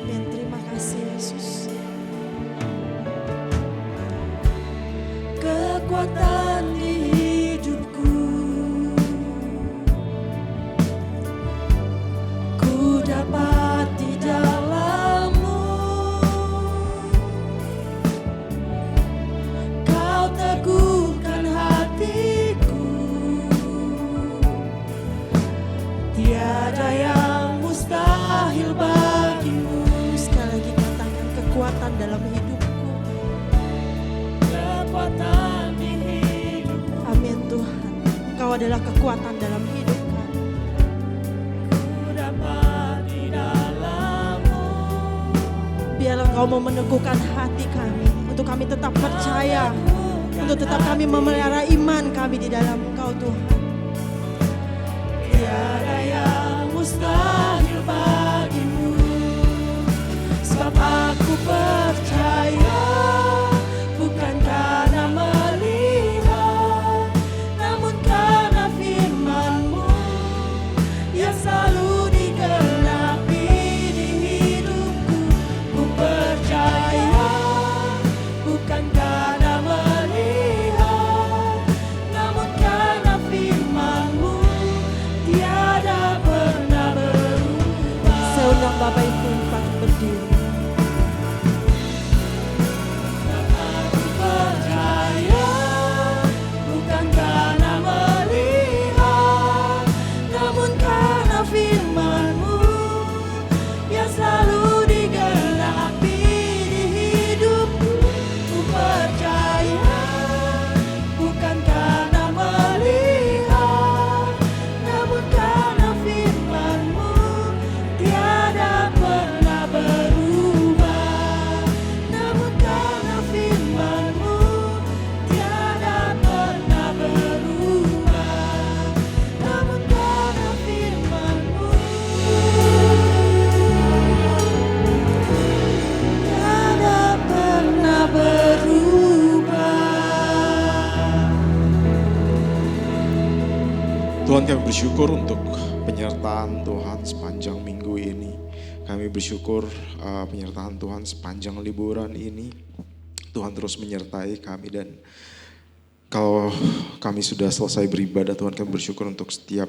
Dan terima kasih Yesus. Kekuatan di hidupku, ku dapat di dalam-Mu. Kau teguhkan hatiku, tiada yang mustahil bagi-Mu. Sekali lagi katakan kekuatan dalam hidupku. Kekuatan di hidup. Amin Tuhan. Engkau adalah kekuatan dalam hidup kami. Ku dapat di dalam-Mu. Biar Engkau mau meneguhkan hati kami, untuk kami tetap percaya, untuk tetap kami memelihara iman kami di dalam Engkau Tuhan. Tiada yang mustahil bagi-Mu. Sebab aku percaya, bukan karena melihat, namun karena firman-Mu yang selalu digenapi di hidupku. Ku percaya, bukan karena melihat, namun karena firman-Mu tiada pernah berubah. Saya undang Bapak Ibu untuk berdiri. Tuhan, kami bersyukur untuk penyertaan Tuhan sepanjang minggu ini. Kami bersyukur penyertaan Tuhan sepanjang liburan ini. Tuhan terus menyertai kami, dan kalau kami sudah selesai beribadah, Tuhan, kami bersyukur untuk setiap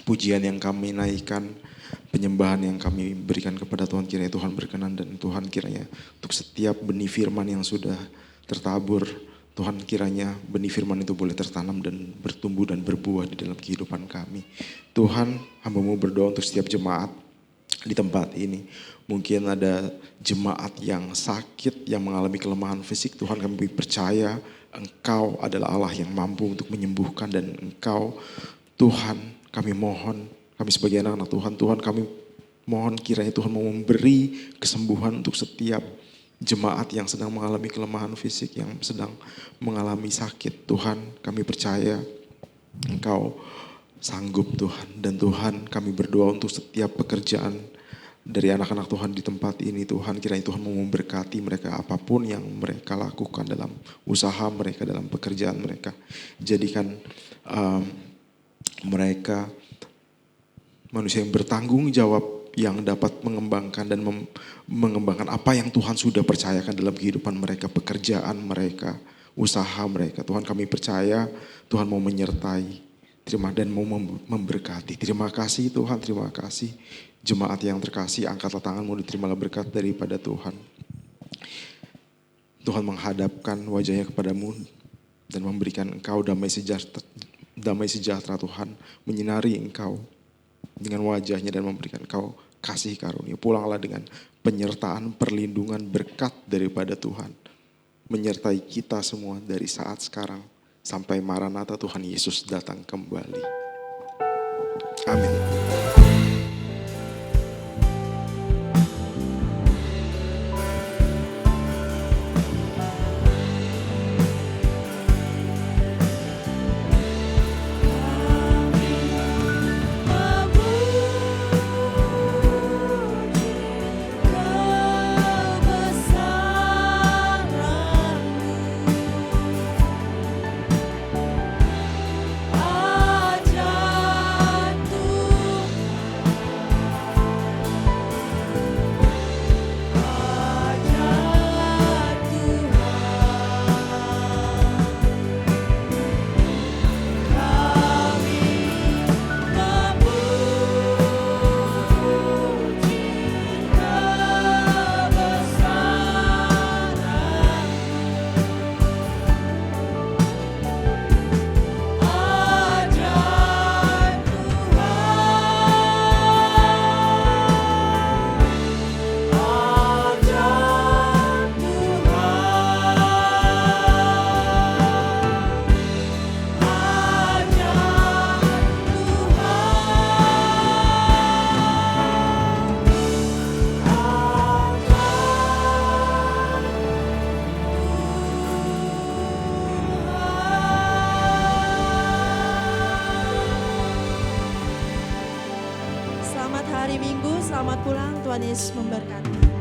pujian yang kami naikkan, penyembahan yang kami berikan kepada Tuhan, kiranya Tuhan berkenan, dan Tuhan kiranya untuk setiap benih firman yang sudah tertabur, Tuhan kiranya benih firman itu boleh tertanam dan bertumbuh dan berbuah di dalam kehidupan kami. Tuhan, hamba-Mu berdoa untuk setiap jemaat di tempat ini. Mungkin ada jemaat yang sakit, yang mengalami kelemahan fisik. Tuhan, kami percaya Engkau adalah Allah yang mampu untuk menyembuhkan, dan Engkau, Tuhan, kami mohon, kami sebagai anak-anak Tuhan, Tuhan kami mohon kiranya Tuhan mau memberi kesembuhan untuk setiap jemaat yang sedang mengalami kelemahan fisik, yang sedang mengalami sakit. Tuhan, kami percaya Engkau sanggup, Tuhan. Dan Tuhan, kami berdoa untuk setiap pekerjaan dari anak-anak Tuhan di tempat ini. Tuhan, kiranya Tuhan mau memberkati mereka apapun yang mereka lakukan dalam usaha mereka, dalam pekerjaan mereka. Jadikan mereka manusia yang bertanggung jawab, yang dapat mengembangkan dan mengembangkan apa yang Tuhan sudah percayakan dalam kehidupan mereka, pekerjaan mereka, usaha mereka. Tuhan, kami percaya Tuhan mau menyertai dan mau memberkati. Terima kasih Tuhan, terima kasih. Jemaat yang terkasih, angkatlah tanganmu, diterimalah berkat daripada Tuhan. Tuhan menghadapkan wajahnya kepadamu dan memberikan engkau damai sejahtera Tuhan, menyinari engkau dengan wajahnya dan memberikan engkau kasih karunia. Pulanglah dengan penyertaan, perlindungan, berkat daripada Tuhan, menyertai kita semua dari saat sekarang sampai Maranatha Tuhan Yesus datang kembali. Amin. Selamat hari Minggu, selamat pulang, Tuhan Yesus memberkati.